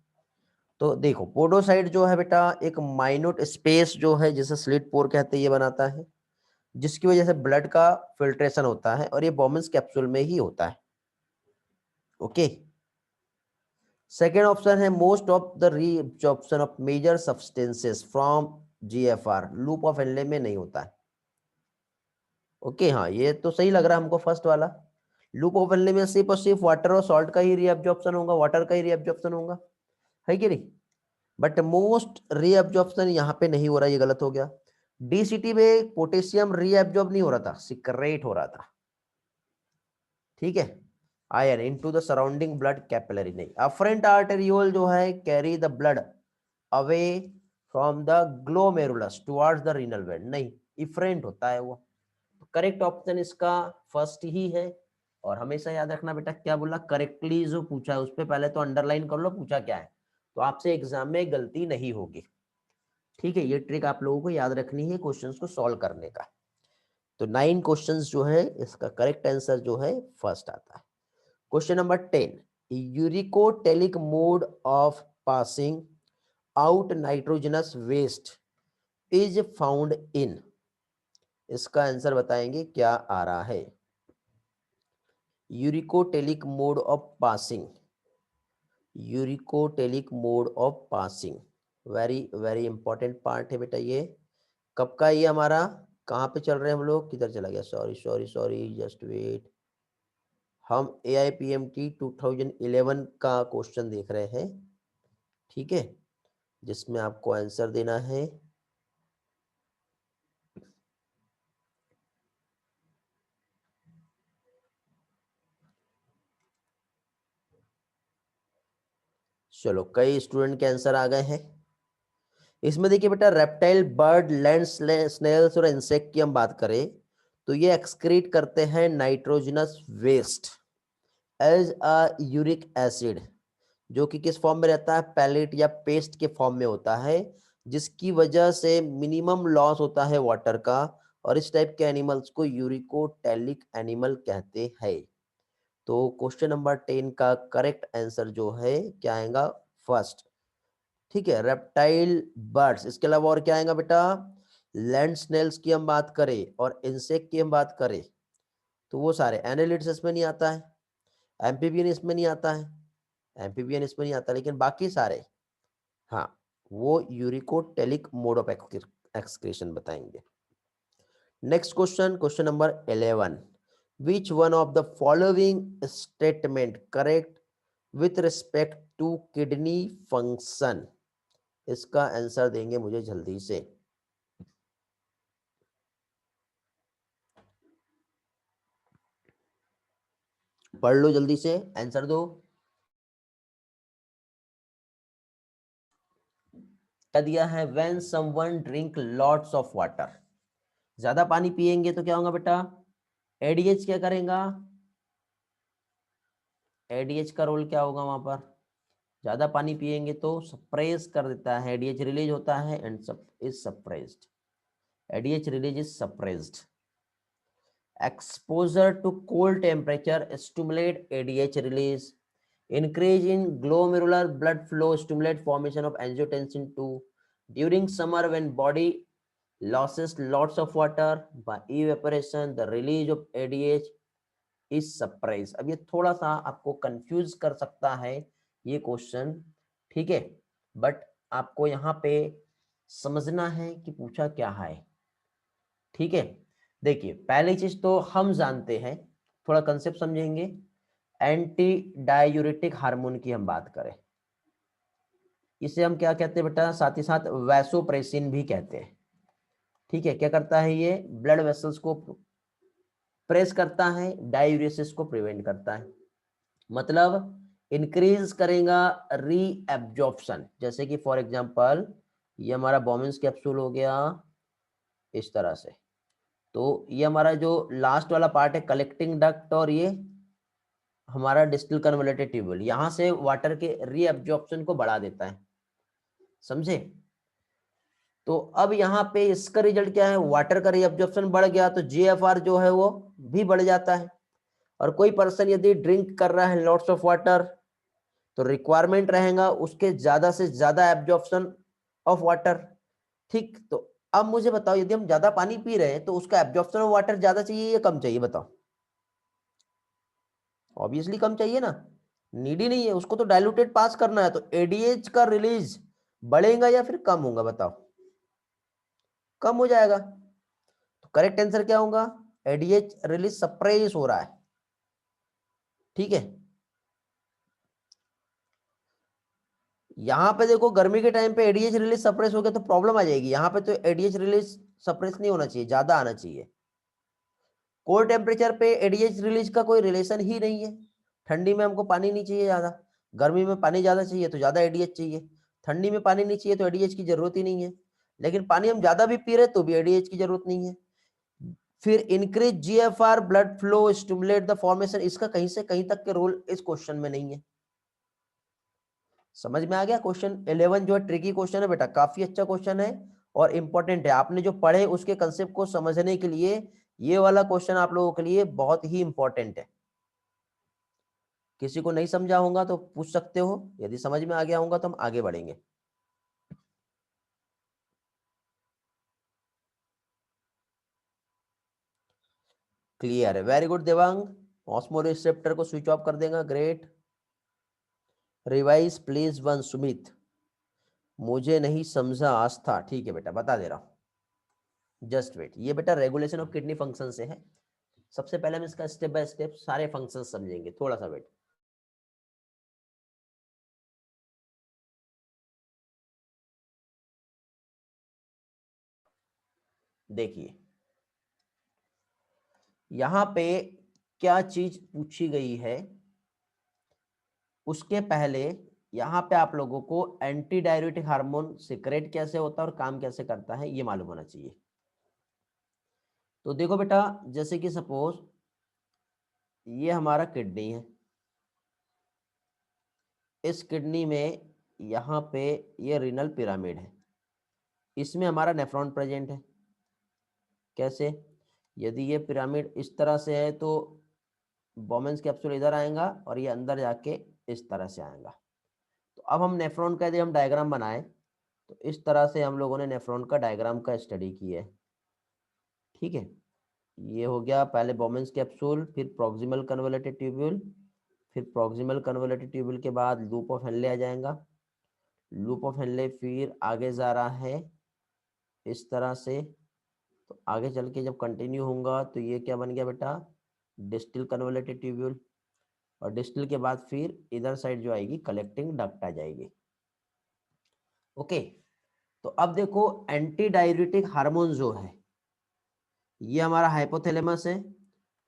तो देखो पोडोसाइट जो है बेटा एक माइन्यूट स्पेस जो है जिसे स्लिट पोर कहते हैं ये बनाता है, जिसकी वजह से ब्लड का फिल्ट्रेशन होता है, और ये बोमेंस कैप्सूल में ही होता है। ओके, सेकेंड ऑप्शन है most of the reabsorption of major substances from GFR, loop of Henle में नहीं होता है। ओके हाँ, ये तो सही लग रहा है हमको फर्स्ट वाला। लूप ऑफ हेनले में सिर्फ और सिर्फ वाटर और सॉल्ट का ही रीअब्जॉर्प्शन होगा, वाटर का ही रीअब्जॉर्प्शन होगा, है कि नहीं? बट मोस्ट रीअब्जॉर्प्शन यहाँ पे नहीं हो रहा, ये गलत हो गया। डीसीटी में पोटेशियम रीअब्जॉर्ब नहीं हो रहा था, सिक्रेट हो रहा था। ठीक है, ion into the surrounding blood capillary नहीं। अफरेंट आर्टेरियोल जो है carry the blood away from the glomerulus towards the renal vein, नहीं, इफरेंट होता है वो। करेक्ट ऑप्शन इसका फर्स्ट ही है। और हमेशा याद रखना बेटा, क्या बोला? करेक्टली जो पूछा है उस पर पहले तो अंडरलाइन कर लो, पूछा क्या है, तो आपसे एग्जाम में गलती नहीं होगी। ठीक है, ये ट्रिक आप लोगों को याद रखनी है क्वेश्चंस को सॉल्व करने का। तो 9 क्वेश्चंस जो है इसका करेक्ट आंसर जो है फर्स्ट आता है। Question number 10, uricotelic mode of passing out nitrogenous waste is found in, इसका आंसर बताएंगे क्या आ रहा है। Uricotelic mode of passing, uricotelic mode of passing, very very important part है बेटा ये। कब का ये हमारा, कहाँ पे चल रहे हैं हम लोग, किधर चला गया, sorry sorry sorry, just wait. हम AIPMT 2011 का क्वेश्चन देख रहे हैं, ठीक है, जिसमें आपको आंसर देना है। चलो कई स्टूडेंट के आंसर आ गए हैं। इसमें देखिए बेटा, रेप्टाइल, बर्ड, लैंड स्नेल्स और इंसेक्ट की हम बात करें तो ये एक्सक्रीट करते हैं nitrogenous waste as a uric acid, जो कि किस फॉर्म में रहता है, पैलेट या पेस्ट के फॉर्म में होता है, जिसकी वजह से मिनिमम लॉस होता है वाटर का, और इस टाइप के एनिमल्स को यूरिकोटेलिक एनिमल कहते हैं। तो क्वेश्चन नंबर 10 का करेक्ट आंसर जो है क्या आएगा, फर्स्ट। ठीक है, रेप्टाइल बर्ड्स। इसके अलावा और क्या आएगा बेटा, लैंड स्नेल्स की हम बात करें और इंसेक्ट की हम बात करें तो वो सारे, एनालिड्स इसमें नहीं आता है, एम्फीबियन इसमें नहीं आता है, एम्फीबियन इसमें नहीं आता, लेकिन बाकी सारे हाँ वो यूरिकोटेलिक मोड ऑफ एक्सक्रीशन बताएंगे। Next question, question number 11, which one of the following statement correct with respect to kidney function. इसका आंसर देंगे मुझे जल्दी से, पढ़ लो जल्दी से, आंसर दो। क्या दिया है, when someone drink lots of water, ज्यादा पानी पिएंगे तो क्या होगा बेटा, एडीएच क्या करेगा, एडीएच का रोल क्या होगा वहां पर, ज्यादा पानी पिएंगे तो सप्रेस कर देता है, एडीएच रिलीज होता है and is suppressed, ADH release is suppressed. Exposure to cold temperature stimulate ADH release. Increase in glomerular blood flow stimulate formation of angiotensin 2. During summer when body loses lots of water by evaporation, the release of ADH is suppressed. अब ये थोड़ा सा आपको कंफ्यूज कर सकता है ये क्वेश्चन, ठीक है, बट आपको यहाँ पे समझना है कि पूछा क्या है, ठीक है। देखिए पहली चीज तो हम जानते हैं, थोड़ा कंसेप्ट समझेंगे, एंटी डायूरेटिक हार्मोन की हम बात करें, इसे हम क्या कहते हैं बेटा, साथ ही साथ वैसोप्रेसिन भी कहते हैं, ठीक है। क्या करता है ये, ब्लड वेसल्स को प्रेस करता है, डायूरेसिस को प्रिवेंट करता है, मतलब इंक्रीज करेगा रीएब्जॉर्प्शन, जैसे कि फॉर एग्जांपल ये हमारा बोमेंस कैप्सूल हो गया इस तरह से, तो ये हमारा जो लास्ट वाला पार्ट है कलेक्टिंग डक्ट, और ये हमारा डिस्टल कन्वोल्यूटेड ट्यूब्यूल, यहां से वाटर के रीअब्जॉर्प्शन को बढ़ा देता है, समझे। तो अब यहाँ पे इसका रिजल्ट क्या है, वाटर का रीअब्जॉर्प्शन बढ़ गया तो जीएफआर जो है वो भी बढ़ जाता है, और कोई पर्सन यदि ड्रिंक कर रहा है लॉट्स ऑफ वाटर तो रिक्वायरमेंट रहेगा उसके ज्यादा से ज्यादा एब्जॉर्प्शन ऑफ वाटर, ठीक। तो अब मुझे बताओ, यदि हम ज्यादा पानी पी रहे हैं तो उसका एब्जॉर्प्शन ऑफ वाटर ज्यादा चाहिए या कम चाहिए, बताओ। ऑब्वियसली कम चाहिए ना, नीडी नहीं है, उसको तो डाइल्यूटेड पास करना है, तो एडीएच का रिलीज बढ़ेगा या फिर कम होगा, बताओ। कम हो जाएगा, तो करेक्ट आंसर क्या होगा, एडीएच रिलीज सप्रेस हो रहा है, ठीक है। यहां पे देखो गर्मी के टाइम पे एडीएच रिलीज सप्रेस हो गया तो प्रॉब्लम आ जाएगी, यहां पे तो एडीएच रिलीज सप्रेस नहीं होना चाहिए, ज्यादा आना चाहिए। कोल्ड टेम्परेचर पे एडीएच रिलीज का कोई रिलेशन ही नहीं है, ठंडी में हमको पानी नहीं चाहिए ज्यादा, गर्मी में पानी ज्यादा चाहिए तो ज्यादा एडीएच चाहिए, ठंडी में पानी नहीं चाहिए तो एडीएच की जरूरत ही नहीं है, लेकिन पानी हम ज्यादा भी पी रहे तो भी एडीएच की जरूरत नहीं है। फिर increase GFR blood flow stimulate the formation, इसका कहीं से कहीं तक के रोल इस क्वेश्चन में नहीं है। समझ में आ गया, क्वेश्चन 11 जो है ट्रिकी क्वेश्चन है बेटा, काफी अच्छा क्वेश्चन है और इंपॉर्टेंट है, आपने जो पढ़े उसके कंसेप्ट को समझने के लिए ये वाला क्वेश्चन आप लोगों के लिए बहुत ही इंपॉर्टेंट है। किसी को नहीं समझा होगा तो पूछ सकते हो, यदि समझ में आ गया होगा तो हम आगे बढ़ेंगे। क्लियर है, वेरी गुड देवांग, ऑस्मोरिसेप्टर को स्विच ऑफ कर देगा, great. Revise please one Sumit, मुझे नहीं समझा आस्था, ठीक है बेटा बता दे रहा हूं, जस्ट वेट। ये बेटा रेगुलेशन ऑफ किडनी फंक्शन से है, सबसे पहले हम इसका स्टेप बाय स्टेप सारे फंक्शन समझेंगे, थोड़ा सा वेट। देखिए यहां पे क्या चीज पूछी गई है, उसके पहले यहां पे आप लोगों को एंटी डाययूरेटिक हार्मोन सिक्रेट कैसे होता है और काम कैसे करता है ये मालूम होना चाहिए। तो देखो बेटा, जैसे कि सपोज ये हमारा किडनी है, इस किडनी में यहाँ पे ये रीनल पिरामिड है, इसमें हमारा नेफ्रॉन प्रेजेंट है। कैसे? यदि ये पिरामिड इस तरह से है तो बोमेंस कैप्सूल इधर आएगा और ये अंदर जाके इस तरह से आएगा। तो अब हम नेफ्रॉन का यदि हम डायग्राम बनाएं तो इस तरह से हम लोगों ने नेफ्रॉन का डायग्राम का स्टडी किया है। ठीक है, ये हो गया पहले बोमेंस कैप्सूल, फिर प्रॉक्सिमल कन्वोल्यूटेड ट्यूब्यूल, फिर प्रॉक्सिमल कन्वोल्यूटेड ट्यूब्यूल के बाद लूप ऑफ हेनले आ जाएगा। लूप ऑफ हेनले फिर आगे जा रहा है इस तरह से, तो आगे चल के जब कंटिन्यू होगा तो ये क्या बन गया बेटा, डिस्टल कन्वोल्यूटेड ट्यूब्यूल। और डिस्टल के बाद फिर इधर साइड जो आएगी कलेक्टिंग डक्ट आ जाएगी। ओके, तो अब देखो एंटी डाययूरेटिक हार्मोन जो है ये हमारा हाइपोथैलेमस है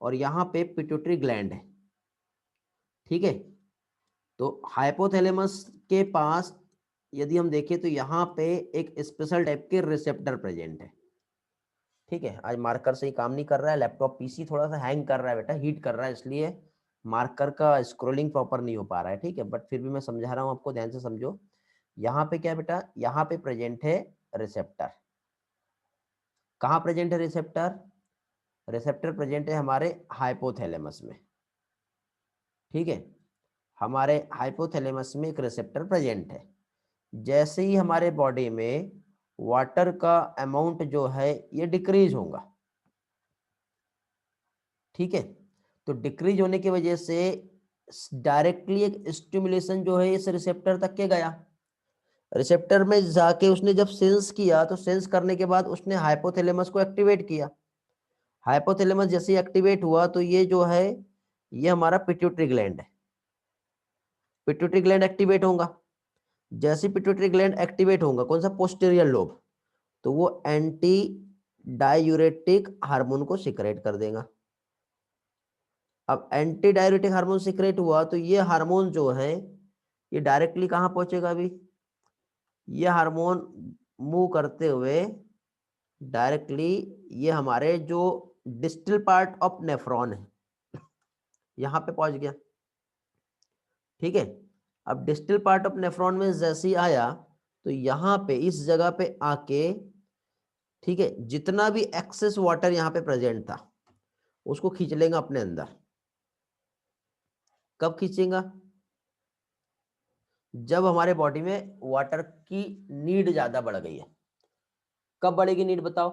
और यहाँ पे पिट्यूटरी ग्लैंड है। ठीक है, तो हाइपोथैलेमस के पास यदि हम देखें तो यहाँ पे एक स्पेशल टाइप के रिसेप्टर प्रेजेंट है। ठीक है, आज मार्कर से ही काम नहीं कर रहा है, लैपटॉप पीसी थोड़ा सा हैंग कर रहा है बेटा, हीट कर रहा है, इसलिए मार्कर का स्क्रोलिंग प्रॉपर नहीं हो पा रहा है। ठीक है, बट फिर भी मैं समझा रहा हूँ आपको, ध्यान से समझो। यहाँ पे क्या बेटा, यहाँ पे प्रेजेंट है रिसेप्टर। कहाँ प्रेजेंट है रिसेप्टर? रिसेप्टर प्रेजेंट है हमारे हाइपोथैलेमस में। ठीक है, हमारे हाइपोथैलेमस में एक रिसेप्टर प्रेजेंट है। जैसे ही हमारे बॉडी में वाटर का अमाउंट जो है ये डिक्रीज होगा। ठीक है, तो डिक्रीज होने की वजह से डायरेक्टली एक स्टिमुलेशन जो है इस रिसेप्टर तक के गया। रिसेप्टर में जाके उसने जब सेंस किया तो सेंस करने के बाद उसने हाइपोथैलेमस को एक्टिवेट किया। हाइपोथैलेमस जैसे ही एक्टिवेट हुआ तो ये जो है ये हमारा पिट्यूटरी ग्लैंड है। पिट्यूटरी ग्लैंड एक्टिवेट होगा। जैसे पिट्यूटरी ग्लैंड एक्टिवेट होगा, कौन सा, पोस्टीरियर लोब, तो वो एंटी डायूरेटिक हार्मोन को सिक्रेट कर देगा। अब एंटी डायूरेटिक हार्मोन सिक्रेट हुआ तो ये हार्मोन जो है ये डायरेक्टली कहाँ पहुंचेगा? अभी ये हार्मोन मूव करते हुए डायरेक्टली ये हमारे जो डिस्टल पार्ट ऑफ नेफ्रॉन है यहाँ पे पहुंच गया। ठीक है, अब डिस्टल पार्ट ऑफ नेफ्रॉन में जैसे ही आया तो यहाँ पे इस जगह पे आके, ठीक है, जितना भी एक्सेस वाटर यहाँ पे प्रेजेंट था उसको खींच लेगा अपने अंदर। कब खींचेगा? जब हमारे बॉडी में वाटर की नीड ज्यादा बढ़ गई है। कब बढ़ेगी नीड बताओ?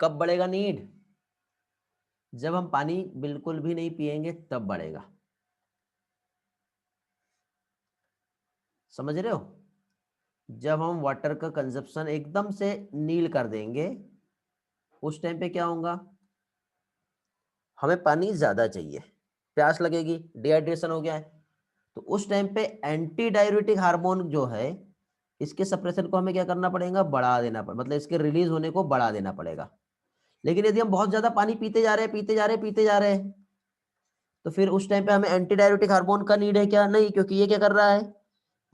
कब बढ़ेगा नीड? जब हम पानी बिल्कुल भी नहीं पिएंगे तब बढ़ेगा। समझ रहे हो? जब हम वाटर का कंजप्शन एकदम से नील कर देंगे उस टाइम पे क्या होगा, हमें पानी ज्यादा चाहिए, प्यास लगेगी, डिहाइड्रेशन हो गया है, तो उस टाइम पे एंटी डाययूरेटिक हार्मोन जो है इसके सप्रेशन को हमें क्या करना पड़ेगा, बढ़ा देना पड़ेगा, मतलब इसके रिलीज होने को बढ़ा देना पड़ेगा। लेकिन यदि हम बहुत ज्यादा पानी पीते जा रहे हैं, पीते जा रहे हैं, पीते जा रहे हैं, तो फिर उस टाइम पे हमें एंटी डाययूरेटिक हार्मोन का नीड है क्या? नहीं, क्योंकि ये क्या कर रहा है,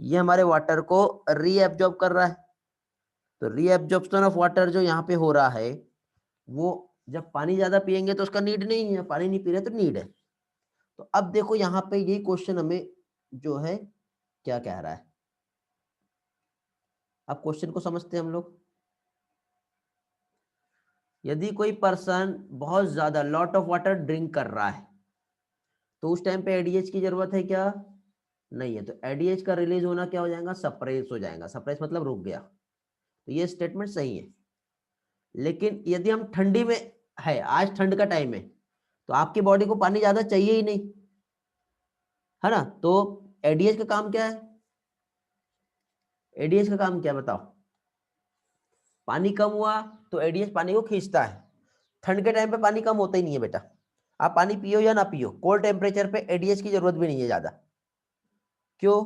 ये हमारे वाटर को रीएब्जॉर्ब कर रहा है। तो रीएब्जॉर्प्शन ऑफ वाटर जो यहाँ पे हो रहा है वो, जब पानी ज्यादा पिएंगे तो उसका नीड नहीं है, पानी नहीं पी रहे तो नीड है। तो अब देखो यहाँ पे ये क्वेश्चन हमें जो है क्या कह रहा है, अब क्वेश्चन को समझते हैं हम लोग। यदि कोई पर्सन बहुत ज्यादा लॉट ऑफ वाटर ड्रिंक कर रहा है तो उस टाइम पे एडीएच की जरूरत है क्या? नहीं है। तो एडीएच का रिलीज होना क्या हो जाएगा, सप्रेस हो जाएगा। सप्रेस मतलब रुक गया। तो ये स्टेटमेंट सही है। लेकिन यदि हम ठंडी में है, आज ठंड का टाइम है, तो आपकी बॉडी को पानी ज्यादा चाहिए ही नहीं, है ना? तो एडीएच का काम क्या है? एडीएच का काम क्या बताओ? पानी कम हुआ तो एडीएच पानी को खींचता है। ठंड के टाइम पे पानी कम होता ही नहीं है बेटा, आप पानी पियो या ना पियो, कोल्ड टेम्परेचर पे एडीएच की जरूरत भी नहीं है ज्यादा। क्यों?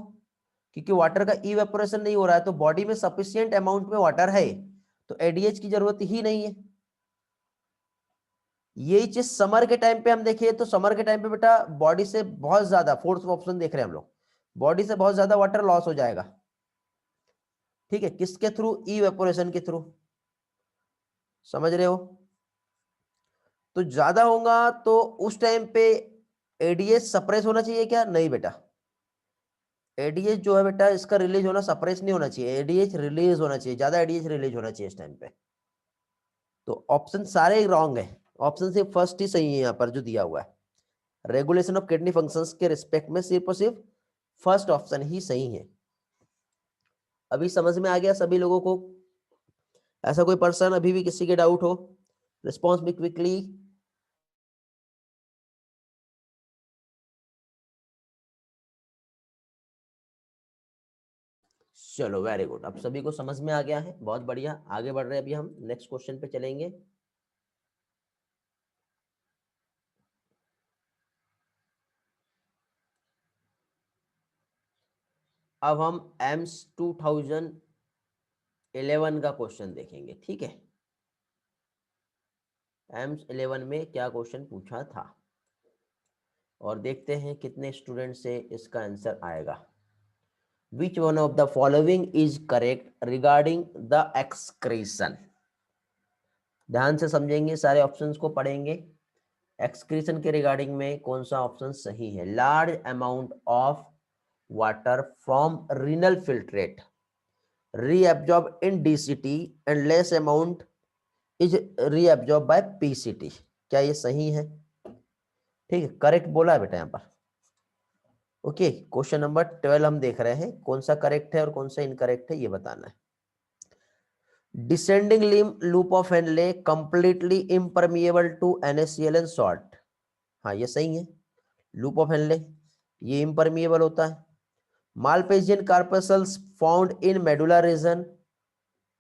क्योंकि वाटर का इवेपोरेशन नहीं हो रहा है, तो बॉडी में सफिशिएंट अमाउंट में वाटर है, तो एडीएच की जरूरत ही नहीं है। यही चीज समर के टाइम पे हम देखिए तो समर के टाइम पे बेटा बॉडी से बहुत ज्यादा, फोर्थ ऑप्शन देख रहे हैं हम लोग, बॉडी से बहुत ज्यादा वाटर लॉस हो जाएगा। ठीक है, किसके थ्रू? इवेपोरेशन के थ्रू, समझ रहे हो? तो ज्यादा होगा तो उस टाइम पे एडीएच सप्रेस होना चाहिए क्या? नहीं बेटा, एडीएच जो है बेटा इसका रिलीज होना सप्रेस नहीं होना चाहिए, एडीएच रिलीज होना चाहिए, ज्यादा एडीएच रिलीज होना चाहिए इस टाइम पे। तो ऑप्शन सारे रॉन्ग है, ऑप्शन सिर्फ फर्स्ट ही सही है यहाँ पर जो दिया हुआ है, रेगुलेशन ऑफ किडनी फंक्शंस के रिस्पेक्ट में सिर्फ और सिर्फ फर्स्ट ऑप्शन ही सही है। अभी समझ में आ गया सभी लोगों को? ऐसा कोई पर्सन अभी भी किसी के डाउट हो? Response me quickly. चलो वेरी गुड, अब सभी को समझ में आ गया है, बहुत बढ़िया। आगे बढ़ रहे हैं, अभी हम नेक्स्ट क्वेश्चन पे चलेंगे। अब हम एम्स 2011 का क्वेश्चन देखेंगे, ठीक है? एम्स 11 में क्या क्वेश्चन पूछा था और देखते हैं कितने स्टूडेंट से इसका आंसर आएगा। Which one of the following is correct regarding the excretion? ध्यान से समझेंगे, सारे ऑप्शंस को पढ़ेंगे। एक्सक्रीशन के रिगार्डिंग में कौन सा ऑप्शन सही है? Large amount of water from renal filtrate reabsorb in DCT and less amount is reabsorb by PCT. क्या ये सही है? ठीक है, करेक्ट बोला है बेटा यहाँ पर। ओके, क्वेश्चन नंबर 12 हम देख रहे हैं, कौन सा करेक्ट है और कौन सा इनकरेक्ट है ये बताना है। Descending limb loop of Henle completely impermeable to NaCl and salt. हाँ ये सही है, लूप ऑफ हेनले ये इम्परमिएबल होता है। Malpighian corpuscles found in medulla region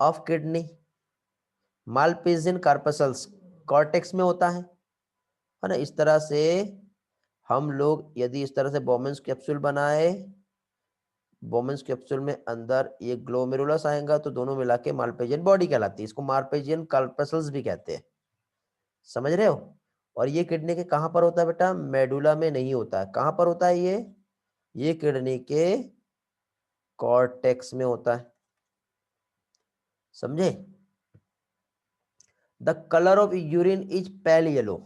of kidney. Malpighian corpuscles cortex में होता है ना? इस तरह से हम लोग यदि इस तरह से बोमेंस कैप्सूल बनाए, बोमेंस कैप्सूल में अंदर ये ग्लोमेरुलस आएगा तो दोनों मिला के मालपेजियन बॉडी कहलाती है। इसको मालपेजियन कार्पेसल्स भी कहते हैं, समझ रहे हो? और ये किडनी के कहां पर होता है बेटा? मेडुला में नहीं होता है। कहां पर होता है ये किडनी के कॉर्टेक्स में होता है, समझे? The colour of urine is pale yellow,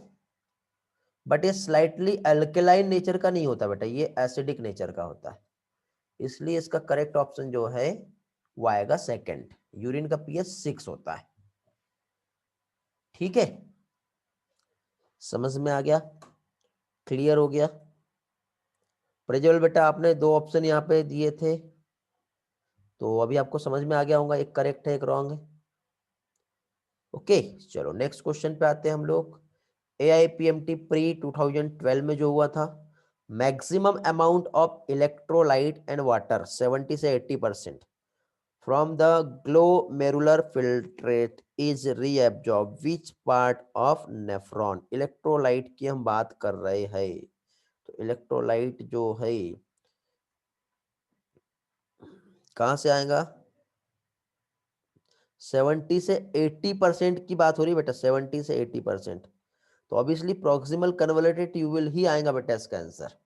but ये स्लाइटली अल्कलाइन नेचर का नहीं होता बेटा, ये एसिडिक नेचर का होता है। इसलिए इसका करेक्ट ऑप्शन जो है वो आएगा सेकंड, यूरिन का पीएच 6 होता है। ठीक है, समझ में आ गया? क्लियर हो गया? प्रज्वल बेटा आपने दो ऑप्शन यहाँ पे दिए थे, तो अभी आपको समझ में आ गया होगा, एक करेक्ट है एक रॉन्ग है। ओके, चलो नेक्स्ट क्वेश्चन पे आते हैं हम लोग। AIPMT प्री 2012 में जो हुआ था, maximum amount of electrolyte and water 70 से 80% from the glomerular filtrate is reabsorb which part of nephron. Electrolyte की हम बात कर रहे हैं, तो इलेक्ट्रोलाइट जो है कहां से आएगा? 70 से 80% की बात हो रही है बेटा, 70 से 80%, तो ऑब्वियसली प्रॉक्सिमल कन्वोल्यूटेड ट्यूबुल ही आएगा बेटा इसका आंसर।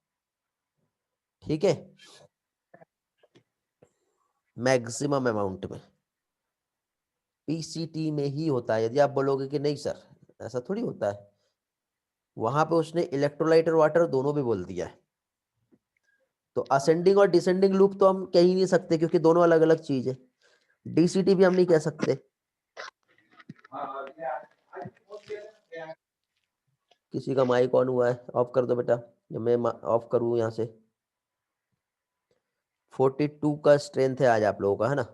ठीक है, मैक्सिमम अमाउंट में पीसीटी में ही होता है। यदि आप बोलोगे कि नहीं सर ऐसा थोड़ी होता है, वहां पे उसने इलेक्ट्रोलाइट और वाटर दोनों भी बोल दिया है। तो असेंडिंग और डिसेंडिंग लूप तो हम कह ही नहीं सकते क्योंकि दोनों अलग अलग चीज है। डीसीटी भी हम नहीं कह सकते। किसी का माइक ऑन हुआ है, ऑफ कर दो बेटा, जब मैं ऑफ करूँ यहाँ से। 42 का स्ट्रेंथ है आज आप लोगों का, है ना?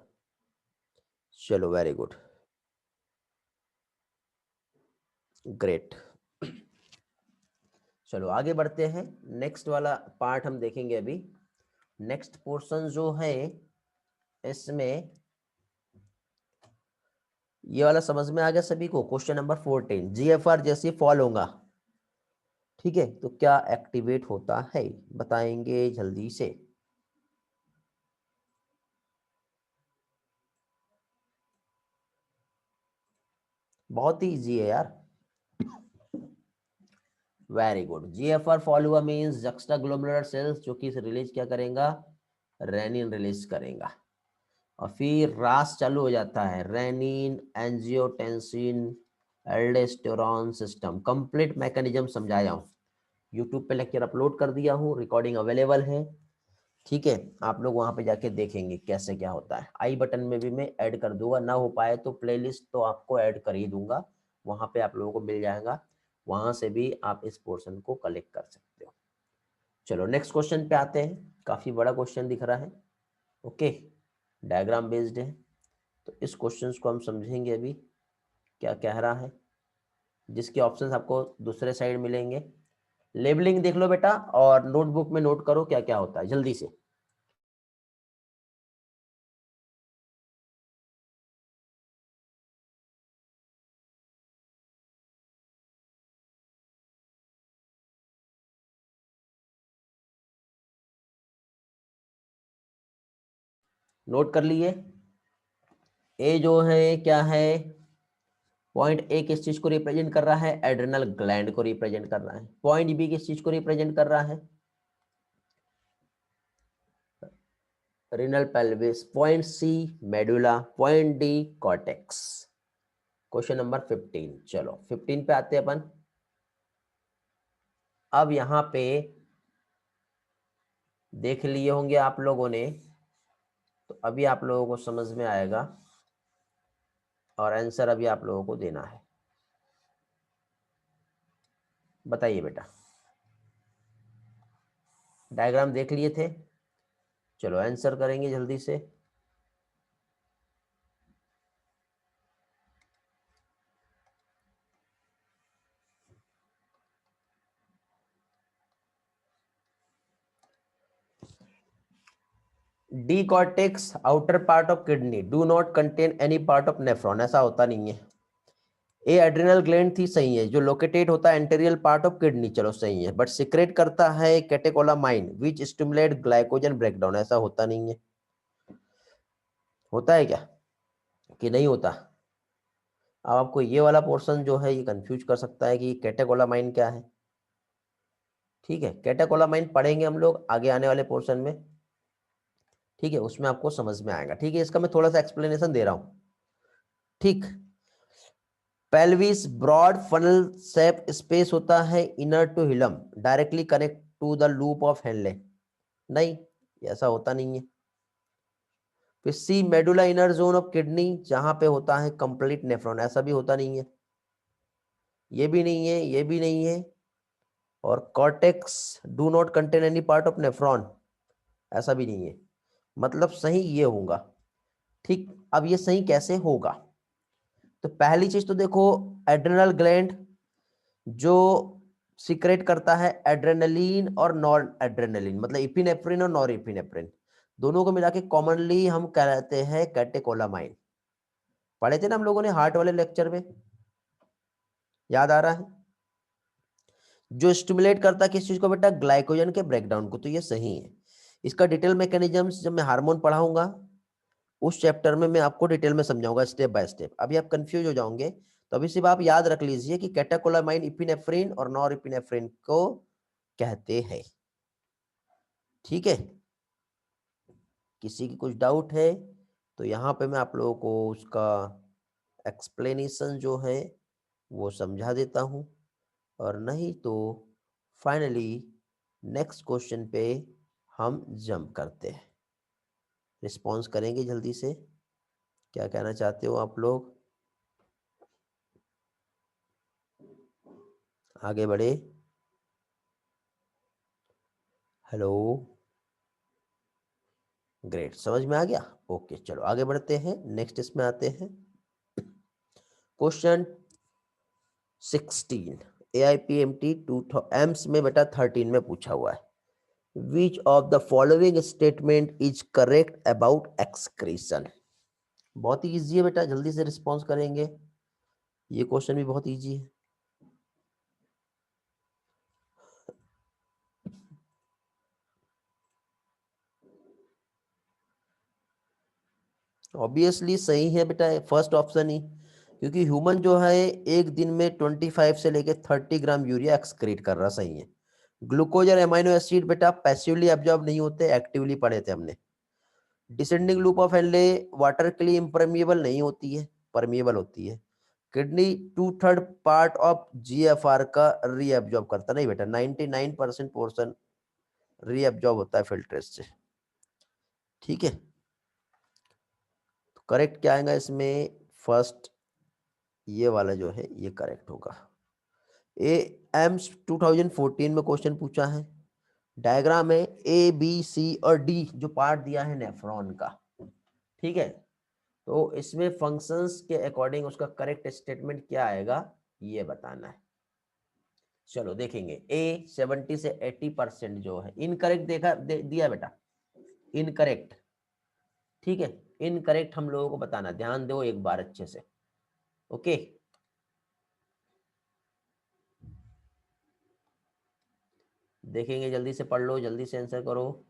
चलो वेरी गुड, ग्रेट। चलो आगे बढ़ते हैं, नेक्स्ट वाला पार्ट हम देखेंगे अभी। नेक्स्ट पोर्शन जो है इसमें ये वाला समझ में आ गया सभी को? क्वेश्चन नंबर 14, जीएफआर जैसे फॉल होगा, ठीक है, तो क्या एक्टिवेट होता है बताएंगे जल्दी से। बहुत ही इजी है यार, वेरी गुड। जीएफआर फॉल हुआ मींस जक्स्टा ग्लोमेरुलर सेल्स जो कि रिलीज क्या करेगा? रेनिन रिलीज करेगा। और फिर रास चालू हो जाता है, renin, angiotensin, aldosterone system. Complete mechanism समझाया हूँ, यूट्यूब पे लेक्चर अपलोड कर दिया हूँ, रिकॉर्डिंग अवेलेबल है। ठीक है, आप लोग वहां पे जाके देखेंगे कैसे क्या होता है। आई बटन में भी मैं ऐड कर दूंगा, ना हो पाए तो प्लेलिस्ट तो आपको ऐड कर ही दूंगा, वहां पे आप लोगों को मिल जाएगा, वहां से भी आप इस पोर्शन को कलेक्ट कर सकते हो। चलो नेक्स्ट क्वेश्चन पे आते हैं, काफी बड़ा क्वेश्चन दिख रहा है। ओके, डायग्राम बेस्ड है, तो इस क्वेश्चन को हम समझेंगे अभी क्या कह रहा है, जिसके ऑप्शंस आपको दूसरे साइड मिलेंगे। लेबलिंग देख लो बेटा, और नोटबुक में नोट करो क्या क्या होता है जल्दी से। नोट कर लिए। ए जो है क्या है, पॉइंट ए किस चीज को रिप्रेजेंट कर रहा है, एड्रेनल ग्लैंड को रिप्रेजेंट कर रहा है। पॉइंट बी किस चीज को रिप्रेजेंट कर रहा है, renal pelvis. Point C medulla, point D cortex. Question number 15। चलो 15 पे आते हैं अपन। अब यहां पे देख लिए होंगे आप लोगों ने, तो अभी आप लोगों को समझ में आएगा और आंसर अभी आप लोगों को देना है। बताइए बेटा, डायग्राम देख लिए थे? चलो आंसर करेंगे जल्दी से। D cortex outer part of kidney do not contain any part of nephron, ऐसा होता नहीं है। ए एड्रिनल ग्लैंड थी, सही है, जो लोकेटेड होता है एंटेरियल पार्ट ऑफ किडनी, चलो सही है, बट सिक्रेट करता है कैटेकोलामाइन विच स्टिमुलेट ग्लाइकोजन ब्रेकडाउन, ऐसा होता नहीं है। होता है क्या कि नहीं होता? अब आपको ये वाला पोर्शन जो है ये कंफ्यूज कर सकता है कि कैटेकोलामाइन क्या है। ठीक है, कैटेकोलामाइन पढ़ेंगे हम लोग आगे आने वाले पोर्शन में। ठीक है, उसमें आपको समझ में आएगा। ठीक है, इसका मैं थोड़ा सा एक्सप्लेनेशन दे रहा हूं। ठीक, pelvis broad funnel shape space होता है inner to hilum, directly connect to the loop of Henle, नहीं ऐसा होता नहीं है। फिर C medulla inner zone of kidney, जहां पे होता है कंप्लीट नेफ्रॉन, ऐसा भी होता नहीं है। ये भी नहीं है, ये भी नहीं है। और cortex do not contain any part of nephron, ऐसा भी नहीं है। मतलब सही ये होगा। ठीक, अब ये सही कैसे होगा? तो पहली चीज तो देखो, एड्रेनल ग्लैंड जो सीक्रेट करता है एड्रेनलिन और नॉन एड्रेनलिन, मतलब इपिनेफ्रिन और नॉर इपिनेफ्रिन, दोनों को मिला के कॉमनली हम कहते हैं कैटेकोलामाइन। पढ़े थे ना हम लोगों ने हार्ट वाले लेक्चर में, याद आ रहा है? जो स्टिमुलेट करता है किस चीज को बेटा, ग्लाइकोजन के ब्रेकडाउन को, तो ये सही है। इसका डिटेल मैकेनिज्म्स जब मैं हार्मोन पढ़ाऊंगा उस चैप्टर में मैं आपको डिटेल में समझाऊंगा स्टेप बाय स्टेप। अभी आप कंफ्यूज हो जाओगे, तो अभी सिर्फ आप याद रख लीजिए कि कैटेकोलामाइन इपिनेफ्रिन और नॉर इपिनेफ्रिन को कहते हैं। ठीक है, किसी की कुछ डाउट है तो यहाँ पे मैं आप लोगों को उसका एक्सप्लेनेशन जो है वो समझा देता हूँ, और नहीं तो फाइनली नेक्स्ट क्वेश्चन पे हम जंप करते हैं। रिस्पॉन्स करेंगे जल्दी से, क्या कहना चाहते हो आप लोग? आगे बढ़े? हेलो, ग्रेट, समझ में आ गया? ओके, चलो आगे बढ़ते हैं, नेक्स्ट इसमें आते हैं। क्वेश्चन 16 AIPMT 2 एम्स में बेटा 13 में पूछा हुआ है, विच of the following statement is correct about excretion. बहुत ही इजी है बेटा, जल्दी से रिस्पॉन्स करेंगे, ये क्वेश्चन भी बहुत इजी है। ऑब्वियसली सही है बेटा फर्स्ट ऑप्शन ही, क्योंकि ह्यूमन जो है एक दिन में 25 से लेके 30 ग्राम यूरिया एक्सक्रीट कर रहा, सही है। ग्लूकोज और एमाइनो एसिड बेटा पैसिवली एब्जॉर्ब नहीं होते, एक्टिवली पढ़े थे हमने। Descending loop of Henley water के लिए इम्परमिएबल नहीं होती है, परमिएबल होती है। किडनी 2/3 पार्ट ऑफ जीएफआर का रीअब्जॉर्ब करता, नहीं बेटा 99% पोर्शन रीअब्जॉर्ब होता है फिल्ट्रेज से। ठीक है, तो करेक्ट क्या आएगा इसमें, फर्स्ट ये वाला जो है ये करेक्ट होगा। ए एम्स 2014 में क्वेश्चन पूछा है, डायग्राम है ए बी सी और डी जो पार्ट दिया है नेफ्रॉन का। ठीक है, तो इसमें फंक्शंस के अकॉर्डिंग उसका करेक्ट स्टेटमेंट क्या आएगा ये बताना है। चलो देखेंगे, ए 70 से 80% जो है इनकरेक्ट देखा दिया बेटा, इनकरेक्ट। ठीक है, इनकरेक्ट हम लोगों को बताना, ध्यान दो एक बार अच्छे से। ओके, देखेंगे, जल्दी से पढ़ लो, जल्दी से आंसर करो।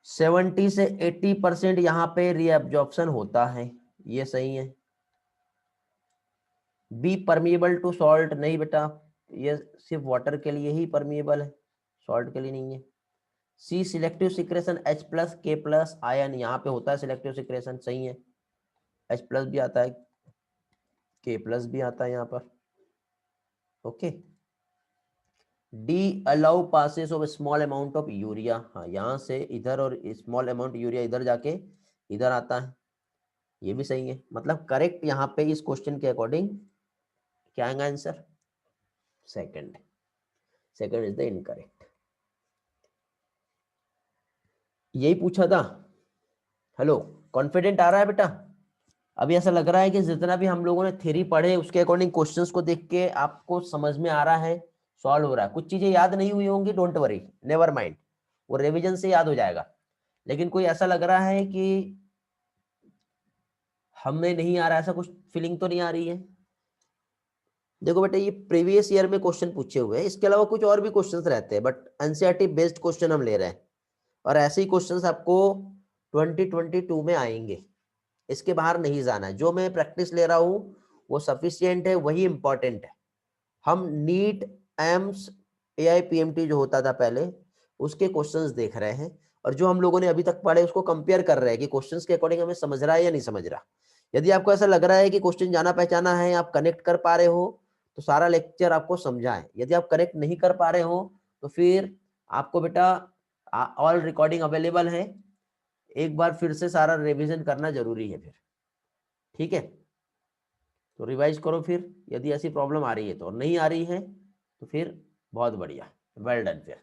70 से 80% यहाँ पे रीअब्जॉर्प्शन होता है, ये सही है। बी परमिएबल टू सॉल्ट, नहीं बेटा, ये सिर्फ वाटर के लिए ही परमिएबल है, सॉल्ट के लिए नहीं है। C selective secretion H+ K+ ion, यहाँ पे होता है सिलेक्टिव सिक्रेशन, सही है। H+ भी आता है, K+ भी आता है यहाँ पर। Okay, D allow passes of small amount of urea, हाँ यहाँ से इधर और स्मॉल अमाउंट यूरिया इधर जाके इधर आता है, ये भी सही है। मतलब करेक्ट यहाँ पे इस क्वेश्चन के अकॉर्डिंग क्या आएगा answer, second, second is the incorrect. यही पूछा था। हेलो, कॉन्फिडेंट आ रहा है बेटा? अभी ऐसा लग रहा है कि जितना भी हम लोगों ने थ्योरी पढ़े उसके अकॉर्डिंग क्वेश्चंस को देख के आपको समझ में आ रहा है, सॉल्व हो रहा है। कुछ चीजें याद नहीं हुई होंगी, डोंट वरी, नेवर माइंड, वो रिवीजन से याद हो जाएगा। लेकिन कोई ऐसा लग रहा है कि हमें नहीं आ रहा, ऐसा कुछ फीलिंग तो नहीं आ रही है? देखो बेटा, ये प्रीवियस ईयर में क्वेश्चन पूछे हुए हैं, इसके अलावा कुछ और भी क्वेश्चंस रहते हैं, बट एनसीईआरटी बेस्ड क्वेश्चन हम ले रहे हैं, और ऐसे ही क्वेश्चंस आपको 2022 में आएंगे। इसके बाहर नहीं जाना है, जो मैं प्रैक्टिस ले रहा हूं वो सफिशियंट है, वही इंपॉर्टेंट है। हम नीट, एम्स, AIPMT जो होता था पहले, उसके क्वेश्चंस देख रहे हैं, और जो हम लोगों ने अभी तक पढ़े उसको कंपेयर कर रहे हैं कि क्वेश्चंस के अकॉर्डिंग हमें समझ रहा है या नहीं समझ रहा। यदि आपको ऐसा लग रहा है कि क्वेश्चन जाना पहचाना है, आप कनेक्ट कर पा रहे हो, तो सारा लेक्चर आपको समझा है। यदि आप कनेक्ट नहीं कर पा रहे हो तो फिर आपको बेटा ऑल रिकॉर्डिंग अवेलेबल है, एक बार फिर से सारा रिवीजन करना जरूरी है फिर। ठीक है, तो रिवाइज करो फिर, यदि ऐसी प्रॉब्लम आ रही है तो, और नहीं आ रही है तो फिर बहुत बढ़िया, वेल डन फिर।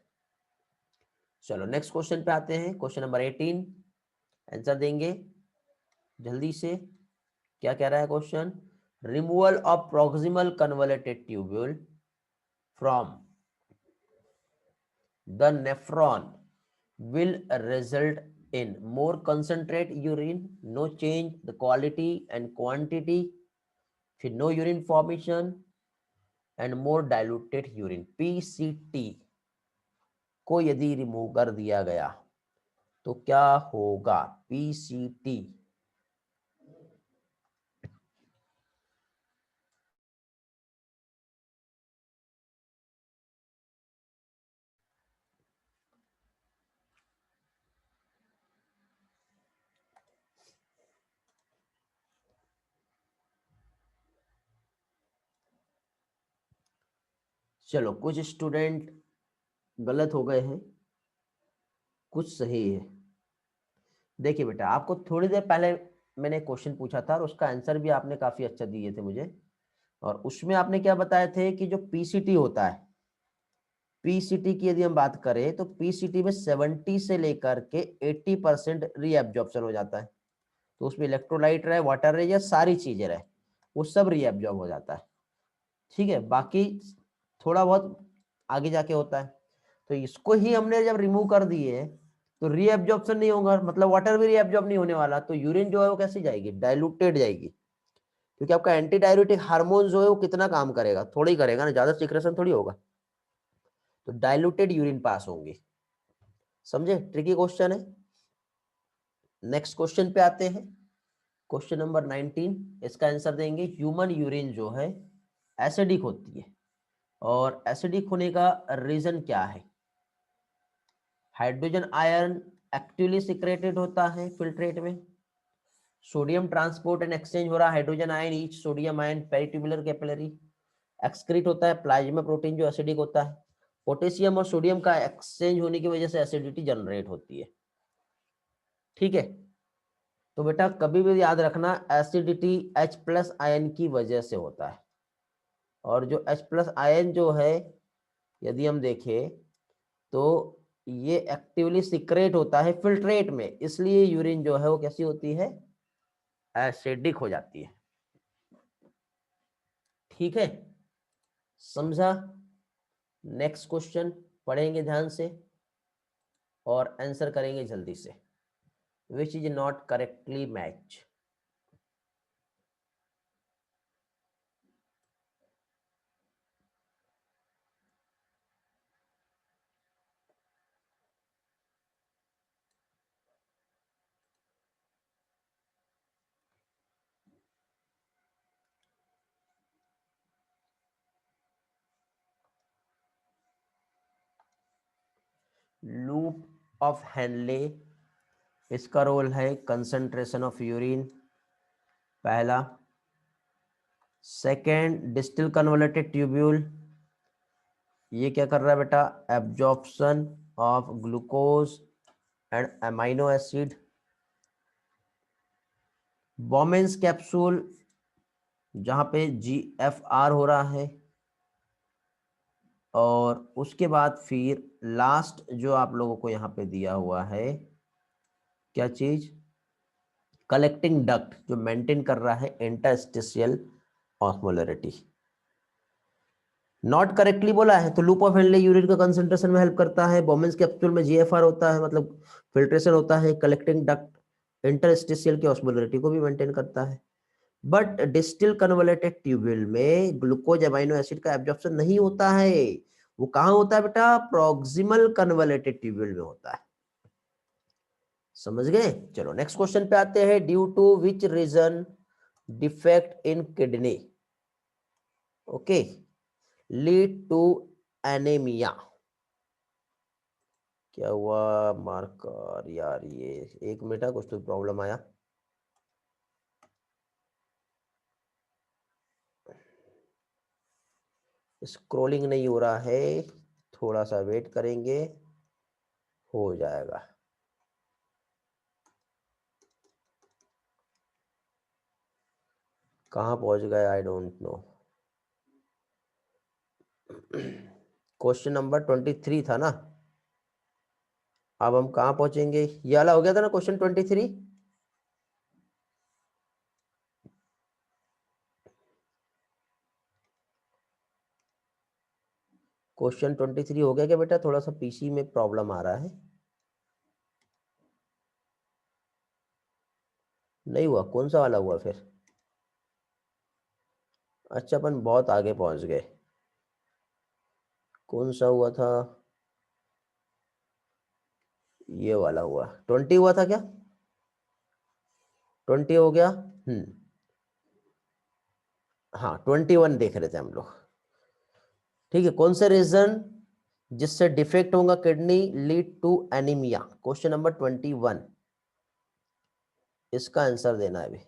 चलो नेक्स्ट क्वेश्चन पे आते हैं, क्वेश्चन नंबर 18, आंसर देंगे जल्दी से। क्या कह रहा है question, removal of proximal कन्वॉल्यूटेड tubule from the nephron will result in more concentrate urine, no change the quality and quantity, फिर no urine formation and more diluted urine। PCT को यदि रिमूव कर दिया गया तो क्या होगा? PCT, चलो कुछ स्टूडेंट गलत हो गए हैं, कुछ सही है। देखिए बेटा, आपको थोड़ी देर पहले मैंने क्वेश्चन पूछा था और उसका आंसर भी आपने काफी अच्छा दिए थे मुझे, और उसमें आपने क्या बताए थे कि जो PCT होता है, PCT की यदि हम बात करें तो PCT में 70 से लेकर के 80% रीएब्जॉर्प्शन हो जाता है। तो उसमें इलेक्ट्रोलाइट रहे, वाटर रहे या सारी चीजें रहे, वो सब रीएब्जॉर्ब हो जाता है। ठीक है, बाकी थोड़ा बहुत आगे जाके होता है। तो इसको ही हमने जब रिमूव कर दिए तो रीएब्जॉर्प्शन नहीं होगा, मतलब वाटर भी रीएब्जॉर्ब नहीं होने वाला, तो यूरिन जो है वो कैसे जाएगी, डाइल्यूटेड जाएगी। क्योंकि आपका एंटी डाययूरेटिक हार्मोन जो है वो कितना काम करेगा, थोड़ा ही करेगा ना, ज्यादा सिक्रेशन थोड़ी होगा, तो डाइल्यूटेड यूरिन पास होंगे। समझे, ट्रिकी क्वेश्चन है। नेक्स्ट क्वेश्चन पे आते हैं, क्वेश्चन नंबर 19, इसका आंसर देंगे। ह्यूमन यूरिन जो है एसिडिक होती है, और एसिडिक होने का रीजन क्या है? हाइड्रोजन आयन एक्टिवली सिक्रेटेड होता है फिल्ट्रेट में। सोडियम ट्रांसपोर्ट एंड एक्सचेंज हो रहा है, hydrogen ion each sodium ion peritubular capillary. Excrete होता है प्लाज्मा प्रोटीन जो एसिडिक होता है। पोटेशियम और सोडियम का एक्सचेंज होने की वजह से एसिडिटी जनरेट होती है। ठीक है, तो बेटा कभी भी याद रखना एसिडिटी H प्लस आयन की वजह से होता है। और जो H प्लस आयन जो है यदि हम देखें तो ये एक्टिवली सिक्रेट होता है फिल्ट्रेट में, इसलिए यूरिन जो है वो कैसी होती है, एसिडिक हो जाती है। ठीक है, समझा। नेक्स्ट क्वेश्चन पढ़ेंगे ध्यान से और आंसर करेंगे जल्दी से। Which is not correctly match. Loop of Henley, इसका रोल है कंसंट्रेशन ऑफ यूरिन, पहला। सेकेंड डिस्टिल कन्वोलेटेड ट्यूब्यूल, ये क्या कर रहा है बेटा, absorption of glucose and amino acid. बोमेंस capsule, जहां पे GFR हो रहा है। और उसके बाद फिर लास्ट जो आप लोगों को यहाँ पे दिया हुआ है क्या चीज, कलेक्टिंग डक्ट जो मेंटेन कर रहा है इंटरस्टिशियल ऑस्मोलरिटी। नॉट करेक्टली बोला है तो लूप ऑफ हेनले यूरिन का कंसंट्रेशन में हेल्प करता है, बोमेंस कैप्सूल में GFR होता है मतलब फिल्ट्रेशन होता है, कलेक्टिंग डक्ट इंटरस्टिशियल की ऑस्मोलरिटी को भी मेंटेन करता है। बट डिस्टिल कन्वोलेटेड ट्यूब्यूल में ग्लूकोज अमाइनो एसिड का एब्जॉर्प्शन नहीं होता है। वो कहां होता है बेटा, प्रॉक्सिमल कन्वोलेटेड ट्यूब्यूल में होता है। समझ गए। चलो नेक्स्ट क्वेश्चन पे आते हैं। Due to which reason defect in kidney okay lead to anaemia. क्या हुआ मार्कर यार, ये 1 मिनट कुछ तो प्रॉब्लम आया। स्क्रॉलिंग नहीं हो रहा है, थोड़ा सा वेट करेंगे, हो जाएगा। कहाँ पहुंच गए, I don't know. Question number 23 था ना, अब हम कहाँ पहुंचेंगे, ये वाला हो गया था ना क्वेश्चन 23। क्वेश्चन 23 हो गया क्या बेटा, थोड़ा सा PC में प्रॉब्लम आ रहा है। नहीं हुआ, कौन सा वाला हुआ फिर। अच्छा अपन बहुत आगे पहुंच गए, कौन सा हुआ था, ये वाला हुआ, 20 हुआ था क्या, 20 हो गया। हाँ 21 देख रहे थे हम लोग। ठीक है, कौन से रीजन जिससे डिफेक्ट होगा kidney lead to anaemia, question number 21, इसका आंसर देना है अभी।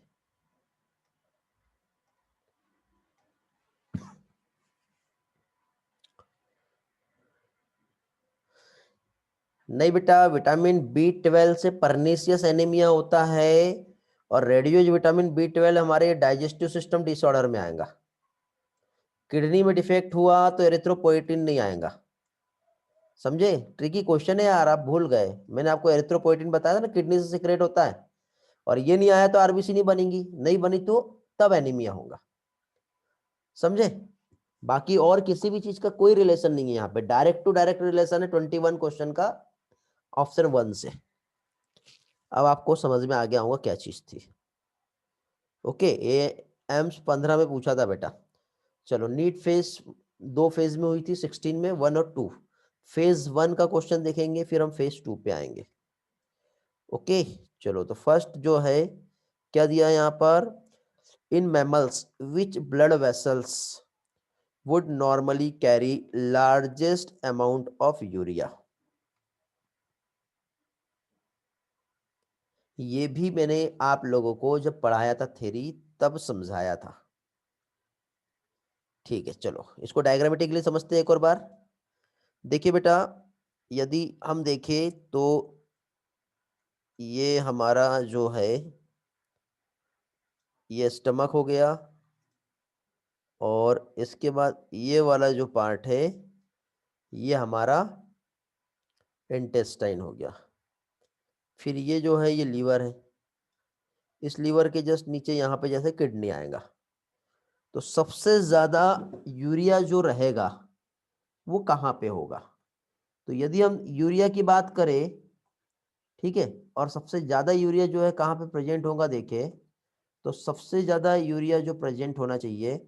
नहीं बेटा, विटामिन B12 से परनीसियस एनीमिया होता है, और रेडियोज विटामिन B12 हमारे डाइजेस्टिव सिस्टम डिसऑर्डर में आएगा। किडनी में डिफेक्ट हुआ तो एरिथ्रोपोइटिन नहीं आएगा। समझे, ट्रिकी क्वेश्चन है यार, आप भूल गए, मैंने आपको एरिथ्रोपोइटिन बताया था ना, किडनी से सिक्रेट होता है, और ये नहीं आया तो RBC नहीं बनेगी, नहीं बनी तो तब एनीमिया होगा। समझे, बाकी और किसी भी चीज का कोई रिलेशन नहीं है यहाँ पे, डायरेक्ट टू डायरेक्ट रिलेशन है 21 क्वेश्चन का ऑप्शन 1 से। अब आपको समझ में आ गया होगा क्या चीज थी। ओके, ये एम्स 15 में पूछा था बेटा। चलो नीट फेज 2 फेज में हुई थी 16 में, 1 और 2। फेज 1 का क्वेश्चन देखेंगे, फिर हम फेज 2 पे आएंगे। ओके, चलो तो फर्स्ट जो है क्या दिया यहाँ पर, in mammals which blood vessels would normally carry largest amount of urea। ये भी मैंने आप लोगों को जब पढ़ाया था थ्योरी तब समझाया था। ठीक है, चलो इसको डायग्रामेटिकली समझते हैं एक और बार। देखिए बेटा, यदि हम देखें तो ये हमारा जो है ये स्टमक हो गया, और इसके बाद ये वाला जो पार्ट है ये हमारा इंटेस्टाइन हो गया। फिर ये जो है ये लीवर है, इस लीवर के जस्ट नीचे यहाँ पे जैसे किडनी आएगा। तो सबसे ज्यादा यूरिया जो रहेगा वो कहाँ पे होगा? तो यदि हम यूरिया की बात करें, ठीक है, और सबसे ज्यादा यूरिया जो है कहाँ पे प्रेजेंट होगा, देखे तो सबसे ज्यादा यूरिया जो प्रेजेंट होना चाहिए,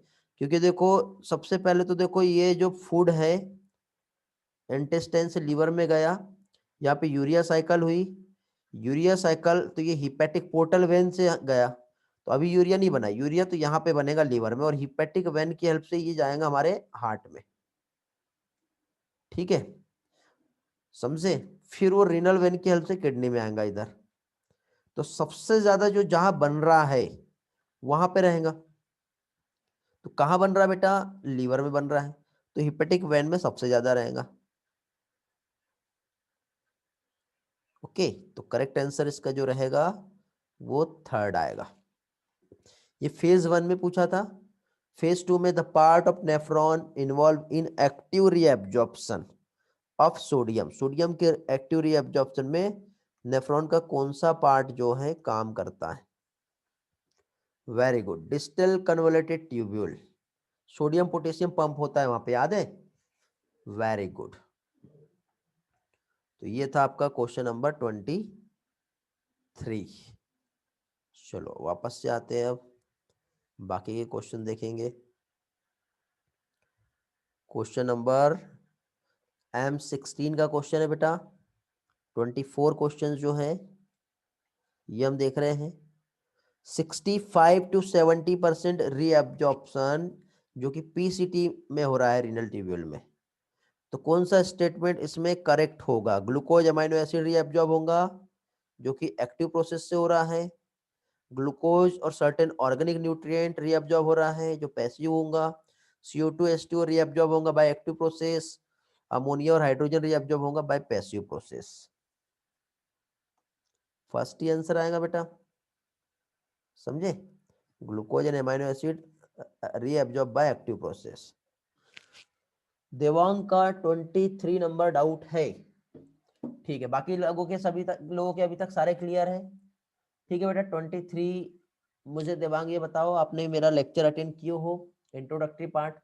क्योंकि देखो सबसे पहले तो देखो ये जो फूड है इंटेस्टाइन से लीवर में गया, यहाँ पे यूरिया साइकिल हुई, यूरिया साइकिल तो ये हिपैटिक पोर्टल वेन से गया, तो अभी यूरिया नहीं बना, यूरिया तो यहाँ पे बनेगा लीवर में, और हिपैटिक वेन की हेल्प से ये जाएगा हमारे हार्ट में। ठीक है, समझे? फिर वो रीनल वेन की हेल्प से किडनी में आएगा इधर। तो सबसे ज्यादा जो जहां बन रहा है वहां पे रहेगा। तो कहाँ बन रहा है बेटा? लीवर में बन रहा है, तो हिपैटिक वेन में सबसे ज्यादा रहेगा। ओके, तो करेक्ट आंसर इसका जो रहेगा वो थर्ड आएगा। ये फेज 1 में पूछा था। फेज 2 में the part of nephron involve in active reabsorption of sodium, sodium के एक्टिव रीएब्जॉर्प्शन में नेफ्रॉन का कौन सा पार्ट जो है काम करता है? Very good, distal convoluted tubule, sodium potassium pump होता है वहां पे, याद है? Very good. तो ये था आपका क्वेश्चन नंबर 23। चलो वापस से आते हैं, अब बाकी के क्वेश्चन देखेंगे। क्वेश्चन नंबर M16 का क्वेश्चन है बेटा। 24 क्वेश्चन जो है ये हम देख रहे हैं। 65 to 70% रीअब्जॉर्प्शन जो कि पीसीटी में हो रहा है, रीनल ट्यूब्यूल में। तो कौन सा स्टेटमेंट इसमें करेक्ट होगा? ग्लूकोज अमाइनो एसिड रीअब्जॉर्ब होगा जो कि एक्टिव प्रोसेस से हो रहा है, ग्लूकोज और सर्टेन ऑर्गेनिक न्यूट्रिएंट रीअब्जॉर्ब हो रहा है जो पैसिव होगा, CO2 H2O रीअब्जॉर्ब होगा बाय एक्टिव प्रोसेस, अमोनिया और हाइड्रोजन रीअब्जॉर्ब होगा बाय पैसिव प्रोसेस। फर्स्ट ही आंसर आएगा बेटा, समझे? Glucose and amino acid reabsorb by active process. Devang का 23 नंबर डाउट है। ठीक है, बाकी लोगों के लोगों के अभी तक सारे क्लियर है। ठीक है बेटा, 23 मुझे देवांग ये बताओ, आपने मेरा लेक्चर अटेंड किए हो इंट्रोडक्टरी पार्ट?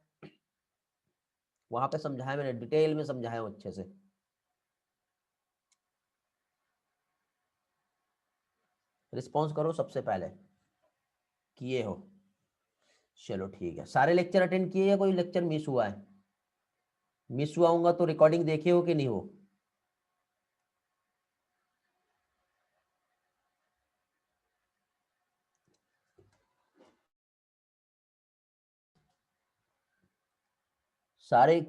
वहां पे समझाया मैंने, डिटेल में समझाया अच्छे से। रिस्पॉन्स करो सबसे पहले, किए हो? चलो ठीक है, सारे लेक्चर अटेंड किए या कोई लेक्चर मिस हुआ है? मिस हुआ होगा तो रिकॉर्डिंग देखे हो कि नहीं हो? सारे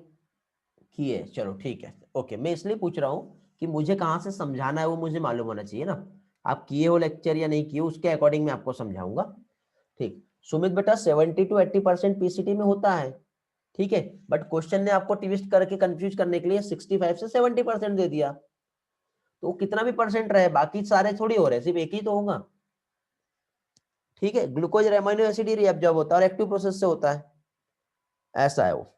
किए? चलो ठीक है, ओके। मैं इसलिए पूछ रहा हूँ कि मुझे कहाँ से समझाना है वो मुझे मालूम होना चाहिए ना। आप किए हो लेक्चर या नहीं किए हो उसके अकॉर्डिंग मैं आपको समझाऊंगा। ठीक, सुमित बेटा 70 to 80% पीसीटी में होता है, ठीक है, बट क्वेश्चन ने आपको ट्विस्ट करके कंफ्यूज करने के लिए 65 से 70% दे दिया। तो कितना भी परसेंट रहे, बाकी सारे थोड़ी हो रहे, सिर्फ एक ही तो होगा। ठीक है, ग्लूकोज अमाइनो एसिड ही रिएब्जॉर्ब होता है और एक्टिव प्रोसेस से होता है, ऐसा है वो।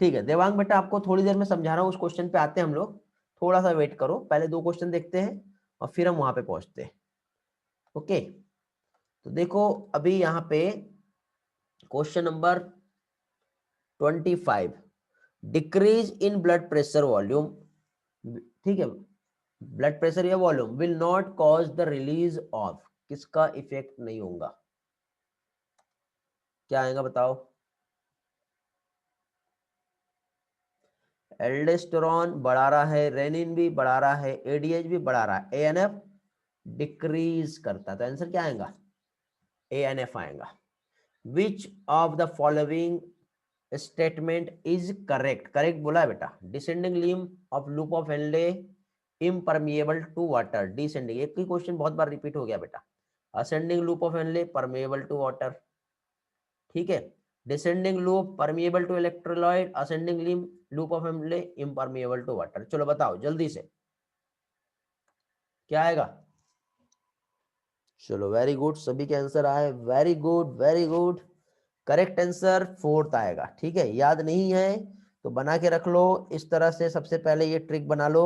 ठीक है देवांग बेटा, आपको थोड़ी देर में समझा रहा हूँ, उस क्वेश्चन पे आते हैं हम लोग। थोड़ा सा वेट करो, पहले 2 क्वेश्चन देखते हैं और फिर हम वहां पे पहुंचते हैं। ओके, तो देखो अभी यहाँ पे question number 25, decrease in blood pressure volume, ठीक है, ब्लड प्रेशर या volume will not cause the release of, किसका इफेक्ट नहीं होगा? क्या आएगा बताओ? एल्डोस्टेरोन बढ़ा रहा है, रेनिन भी बढ़ा रहा है, एडीएच भी बढ़ा रहा है, एएनएफ डिक्रीज करता है। तो आंसर क्या आएगा? एएनएफ आएगा। Which of the following statement is correct? Correct बोला है बेटा। Descending limb of loop of Henle impermeable to water, descending, एक ही क्वेश्चन बहुत बार रिपीट हो गया बेटा। Ascending loop of Henle permeable to water, ठीक है। Descending loop permeable to electrolyte, ascending loop of Henle impermeable to water. चलो बताओ जल्दी से क्या आएगा। चलो वेरी गुड, सभी के आंसर आए, very good very good. Correct answer fourth आएगा, ठीक है। याद नहीं है तो बना के रख लो इस तरह से। सबसे पहले ये ट्रिक बना लो,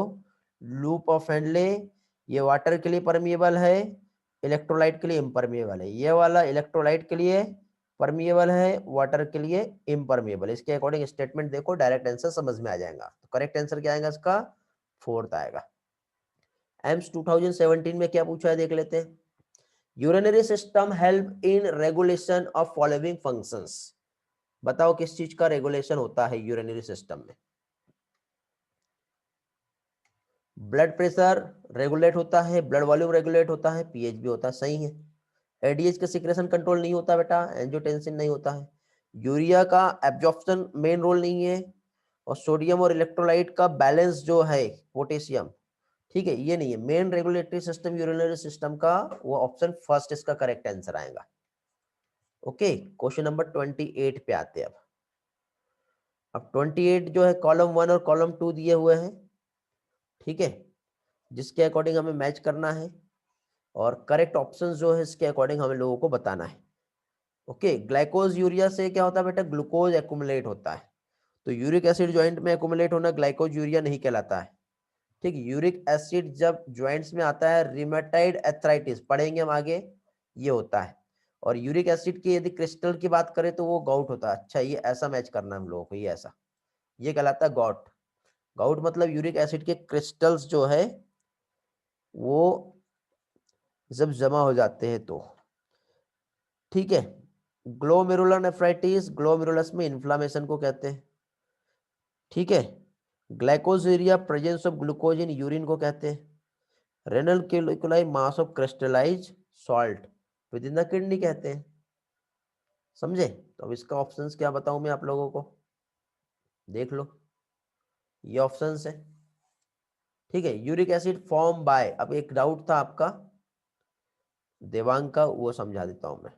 लूप ऑफ हेनले, ये वाटर के लिए परमिएबल है, इलेक्ट्रोलाइट के लिए इम्परमिएबल है। ये वाला इलेक्ट्रोलाइट के लिए परमिएबल है, वाटर के लिए इम्परमिएबल। इसके अकॉर्डिंग स्टेटमेंट देखो, डायरेक्ट आंसर समझ में आ जाएगा। तो करेक्ट आंसर क्या आएगा इसका, फोर्थ आएगा। एम्स 2017 में क्या पूछा है देख लेते हैं। Urinary system help in regulation of following functions. बताओ किस चीज का रेगुलेशन होता है यूरिनरी सिस्टम में। ब्लड प्रेशर रेगुलेट होता है, ब्लड वॉल्यूम रेगुलेट होता है, पीएच भी होता है, सही है। एडीएच का सिक्रेशन कंट्रोल नहीं होता बेटा, एंजियोटेंसिन नहीं होता है। यूरिया का एब्जॉर्प्शन मेन रोल नहीं है, और सोडियम और इलेक्ट्रोलाइट का बैलेंस जो है पोटेशियम, ठीक है, ये नहीं है main regulatory system urinary system का। वो ऑप्शन फर्स्ट इसका करेक्ट आंसर आएगा। ओके, क्वेश्चन नंबर 28 पे आते हैं। अब 28 जो है कॉलम 1 और कॉलम 2 दिए हुए हैं, ठीक है, जिसके अकॉर्डिंग हमें मैच करना है, और करेक्ट ऑप्शन जो है इसके अकॉर्डिंग हमें लोगों को बताना है। ओके, ग्लाइकोज यूरिया से क्या होता है बेटा, ग्लूकोज एक्युमुलेट होता है। तो यूरिक एसिड ज्वाइंट में एक्युमुलेट होना ग्लाइकोज यूरिया नहीं कहलाता है, ठीक। यूरिक एसिड जब ज्वाइंट्स में आता है, रिमेटाइड एथराइटिस पढ़ेंगे हम आगे, ये होता है। और यूरिक एसिड की यदि क्रिस्टल की बात करें तो वो गाउट होता है। अच्छा, ये ऐसा मैच करना है हम लोगों को, ये ऐसा, ये कहलाता है गॉट। गाउट मतलब यूरिक एसिड के क्रिस्टल्स जो है वो जब जमा हो जाते हैं तो, ठीक है। ग्लोमेरुलर नेफ्राइटिस, ग्लोमेरुलस में इन्फ्लामेशन को कहते हैं, ठीक है। Glycosuria, presence of glucose in urine को कहते हैं। Renal calculi, mass of crystallise salt within the kidney कहते हैं। समझे। तो अब इसका ऑप्शंस क्या बताऊं मैं आप लोगों को, देख लो, ये ऑप्शंस है, ठीक है। यूरिक एसिड फॉर्म बाय, अब एक डाउट था आपका देवांग का, वो समझा देता हूं मैं।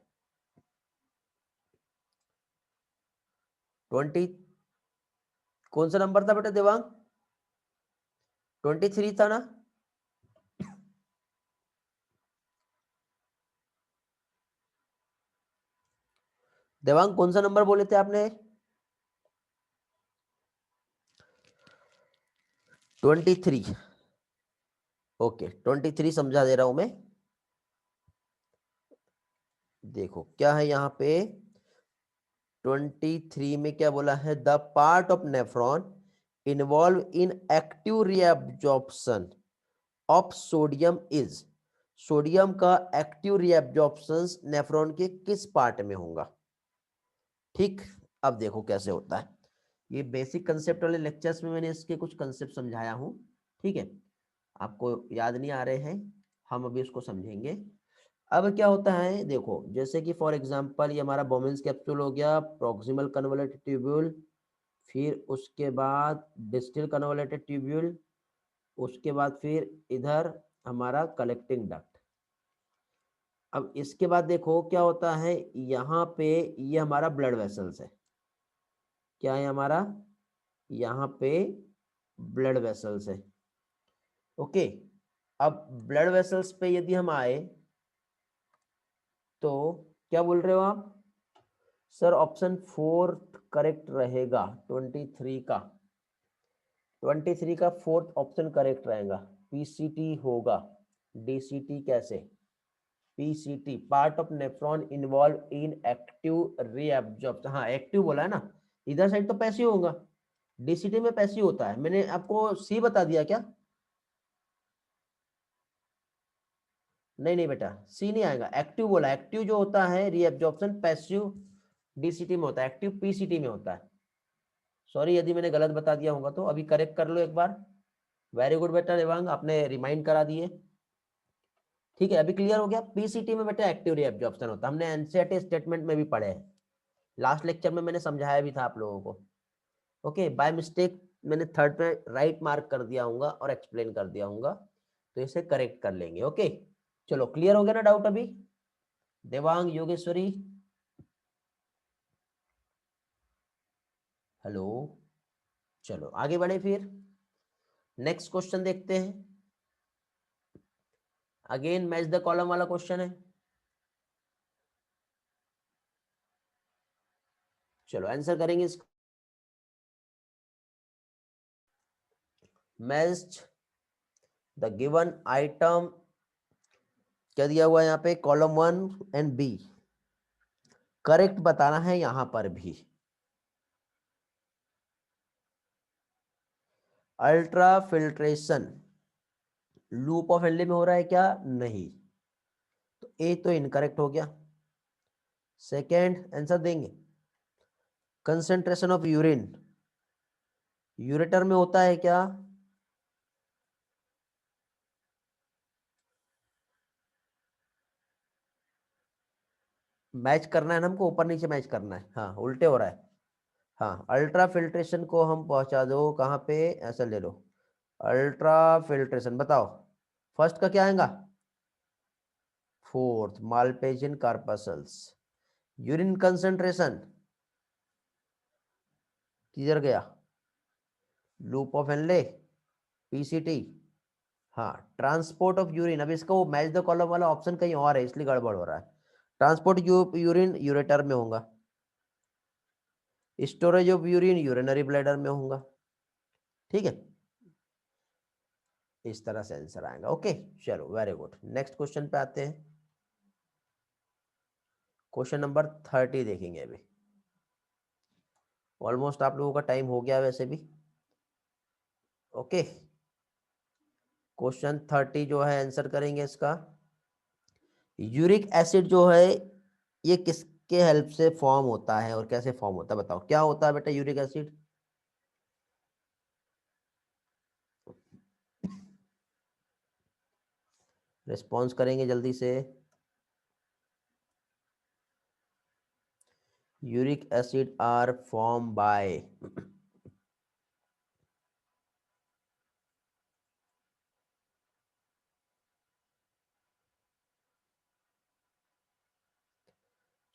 20 कौन सा नंबर था बेटा देवांग, 23 था ना। देवांग कौन सा नंबर बोले थे आपने, 23। ओके, 23 समझा दे रहा हूं मैं। देखो क्या है यहाँ पे, 23 में क्या बोला है, the part of nephron involve in active reabsorption of sodium is. Sodium का एक्टिव रीअब्जॉर्प्शन नेफ्रॉन के किस पार्ट में होगा, ठीक। अब देखो कैसे होता है, ये बेसिक कंसेप्ट वाले लेक्चर्स में मैंने इसके कुछ कंसेप्ट समझाया हूं, ठीक है। आपको याद नहीं आ रहे हैं, हम अभी इसको समझेंगे। अब क्या होता है देखो, जैसे कि फॉर एग्जांपल ये हमारा बोमेंस कैप्सूल हो गया, प्रॉक्सिमल कन्वोलेटेड ट्यूब्यूल, फिर उसके बाद डिस्टल कन्वोलेटेड ट्यूब्यूल, उसके बाद फिर इधर हमारा कलेक्टिंग डक्ट। अब इसके बाद देखो क्या होता है, यहाँ पे ये हमारा ब्लड वेसल्स है, क्या है हमारा, यहाँ पे ब्लड वेसल्स है। ओके, अब ब्लड वेसल्स पे यदि हम आए तो क्या बोल रहे हो आप, सर ऑप्शन 4 करेक्ट रहेगा, 23 का, 23 का फोर्थ ऑप्शन करेक्ट रहेगा। पीसीटी होगा, डीसीटी कैसे, PCT part of nephron involve in active reabsorption, हाँ एक्टिव बोला है ना, इधर साइड तो पैसिव होगा, डीसीटी में पैसिव होता है। मैंने आपको सी बता दिया क्या, नहीं नहीं बेटा सी नहीं आएगा, एक्टिव बोला, एक्टिव जो होता है रीअब्जॉर्प्शन पैसिव डीसीटी में होता है, एक्टिव पीसीटी में होता है। सॉरी यदि मैंने गलत बता दिया होगा तो अभी करेक्ट कर लो एक बार। वेरी गुड बेटा देवांग, आपने रिमाइंड करा दिए, ठीक है। अभी क्लियर हो गया, पीसीटी में बेटा एक्टिव रीअब्जॉर्प्शन होता है, हमने एनसीईआरटी स्टेटमेंट में भी पढ़े हैं, लास्ट लेक्चर में मैंने समझाया भी था आप लोगों को। ओके, बाय मिस्टेक मैंने थर्ड पे राइट मार्क कर दिया हूँ और एक्सप्लेन कर दिया हूँ, तो इसे करेक्ट कर लेंगे। ओके, चलो क्लियर हो गया ना डाउट अभी? देवांग, योगेश्वरी, हेलो। चलो आगे बढ़े फिर, नेक्स्ट क्वेश्चन देखते हैं। अगेन मैच द कॉलम वाला क्वेश्चन है। चलो आंसर करेंगे इसका। मैच द गिवन आइटम, क्या दिया हुआ है यहाँ पे, कॉलम 1 एंड बी, करेक्ट बताना है यहां पर भी। Ultra filtration loop of Henle में हो रहा है क्या? नहीं, तो ए तो इनकरेक्ट हो गया। सेकेंड आंसर देंगे, कंसेंट्रेशन ऑफ यूरिन यूरेटर में होता है क्या? मैच करना है ना हमको, ऊपर नीचे मैच करना है। हाँ उल्टे हो रहा है। हाँ, अल्ट्रा फिल्ट्रेशन को हम पहुंचा दो कहाँ पे, ऐसा ले लो। अल्ट्रा फिल्ट्रेशन बताओ, फर्स्ट का क्या आएगा? Fourth, Malpighian corpuscles. Urine concentration किधर गया? Loop of Henle, PCT. हाँ, ट्रांसपोर्ट ऑफ यूरिन, अब इसका वो मैच द कॉलम वाला ऑप्शन कहीं और है इसलिए गड़बड़ हो रहा है। ट्रांसपोर्ट यूरिन यूरेटर में होगा, storage of urine urinary bladder में होगा। ठीक है, इस तरह से आंसर आएगा। ओके चलो वेरी गुड, नेक्स्ट क्वेश्चन पे आते हैं। क्वेश्चन नंबर 30 देखेंगे अभी। ऑलमोस्ट आप लोगों का टाइम हो गया वैसे भी। ओके, क्वेश्चन 30 जो है आंसर करेंगे इसका। यूरिक एसिड जो है ये किसके हेल्प से फॉर्म होता है और कैसे फॉर्म होता है बताओ, क्या होता है बेटा यूरिक एसिड? रिस्पॉन्स करेंगे जल्दी से। Uric acid are form by,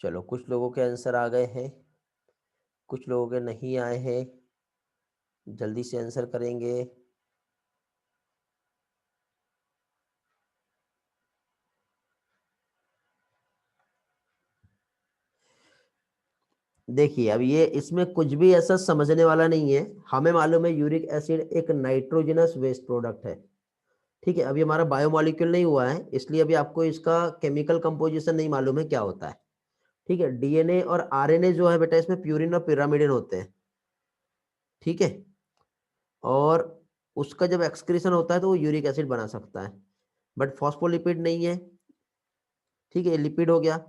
चलो कुछ लोगों के आंसर आ गए हैं, कुछ लोगों के नहीं आए हैं, जल्दी से आंसर करेंगे। देखिए अब ये इसमें कुछ भी ऐसा समझने वाला नहीं है, हमें मालूम है यूरिक एसिड एक नाइट्रोजनस वेस्ट प्रोडक्ट है। ठीक है, अभी हमारा बायोमोलिक्यूल नहीं हुआ है इसलिए अभी आपको इसका केमिकल कंपोजिशन नहीं मालूम है क्या होता है। ठीक है, डीएनए और आरएनए जो है बेटा इसमें प्यूरिन और पिरामिडिन होते हैं। ठीक है, और उसका जब एक्सक्रीशन होता है तो वो यूरिक एसिड बना सकता है, बट फॉस्फोलिपिड नहीं है। ठीक है, लिपिड हो गया,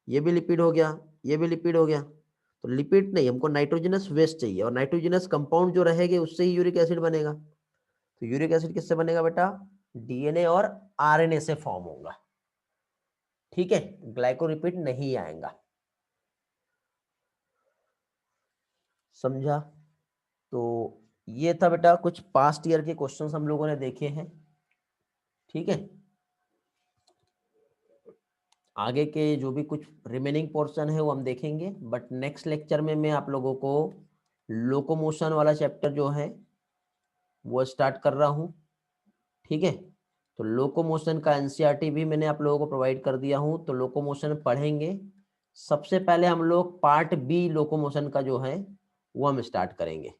ये भी लिपिड हो गया, ये भी लिपिड हो गया, तो लिपिड नहीं, हमको नाइट्रोजनस वेस्ट चाहिए और नाइट्रोजनस कंपाउंड जो रहेंगे उससे ही यूरिक एसिड बनेगा। तो यूरिक एसिड किससे बनेगा बेटा? डीएनए और आरएनए से फॉर्म होगा। ठीक है, ग्लाइकोलिपिड नहीं आएगा, समझा? तो ये था बेटा कुछ पास्ट ईयर के क्वेश्चंस हम लोगों ने देखे हैं। ठीक है, आगे के जो भी कुछ रिमेनिंग पोर्शन है वो हम देखेंगे, बट नेक्स्ट लेक्चर में मैं आप लोगों को लोकोमोशन वाला चैप्टर जो है वो स्टार्ट कर रहा हूँ। ठीक है, तो लोकोमोशन का एनसीईआरटी भी मैंने आप लोगों को प्रोवाइड कर दिया हूँ, तो लोकोमोशन पढ़ेंगे। सबसे पहले हम लोग पार्ट बी लोकोमोशन का जो है वो हम स्टार्ट करेंगे,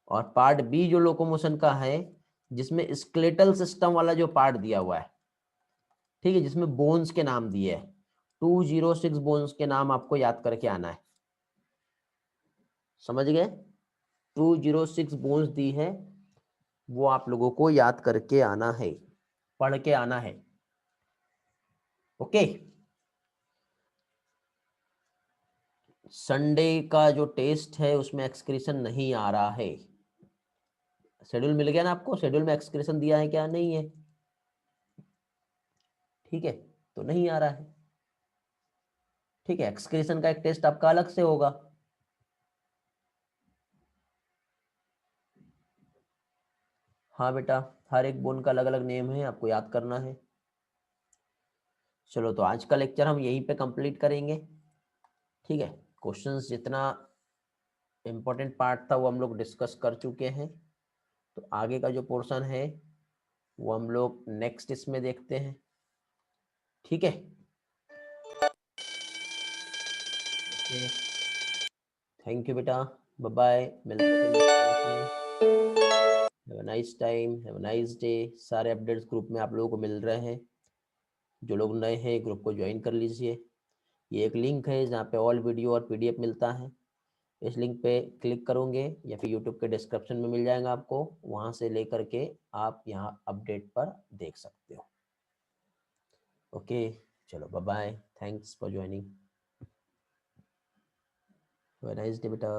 और पार्ट बी जो लोकोमोशन का है जिसमें स्केलेटल सिस्टम वाला जो पार्ट दिया हुआ है, ठीक है, जिसमें बोन्स के नाम दिए है, 206 बोन्स के नाम आपको याद करके आना है। समझ गए? 206 बोन्स दी है, वो आप लोगों को याद करके आना है, पढ़ के आना है। ओके, संडे का जो टेस्ट है उसमें एक्सक्रीशन नहीं आ रहा है। शेड्यूल मिल गया ना आपको? शेड्यूल में एक्सक्रीशन दिया है क्या? नहीं है। ठीक है, तो नहीं आ रहा है। ठीक है, एक्सक्रीशन का एक टेस्ट आपका अलग से होगा। हाँ बेटा, हर एक बोन का अलग अलग नेम है, आपको याद करना है। चलो, तो आज का लेक्चर हम यहीं पे कंप्लीट करेंगे, ठीक है। क्वेश्चंस जितना इम्पोर्टेंट पार्ट था वो हम लोग डिस्कस कर चुके हैं, तो आगे का जो पोर्शन है वो हम लोग नेक्स्ट इसमें देखते हैं, ठीक है। थैंक यू बेटा, बाय बाय, मिलते हैं नेक्स्ट में। Have a nice time, have a nice day. सारे अपडेट्स ग्रुप में आप लोगों को मिल रहे हैं, जो लोग नए हैं ग्रुप को ज्वाइन कर लीजिए। ये एक लिंक है जहाँ पे ऑल वीडियो और पीडीएफ मिलता है। इस लिंक पे क्लिक करोगे या फिर यूट्यूब के डिस्क्रिप्शन में मिल जाएगा आपको, वहाँ से लेकर के आप यहाँ अपडेट पर देख सकते हो। ओके, चलो bye bye, thanks for joining, have a nice day बेटा।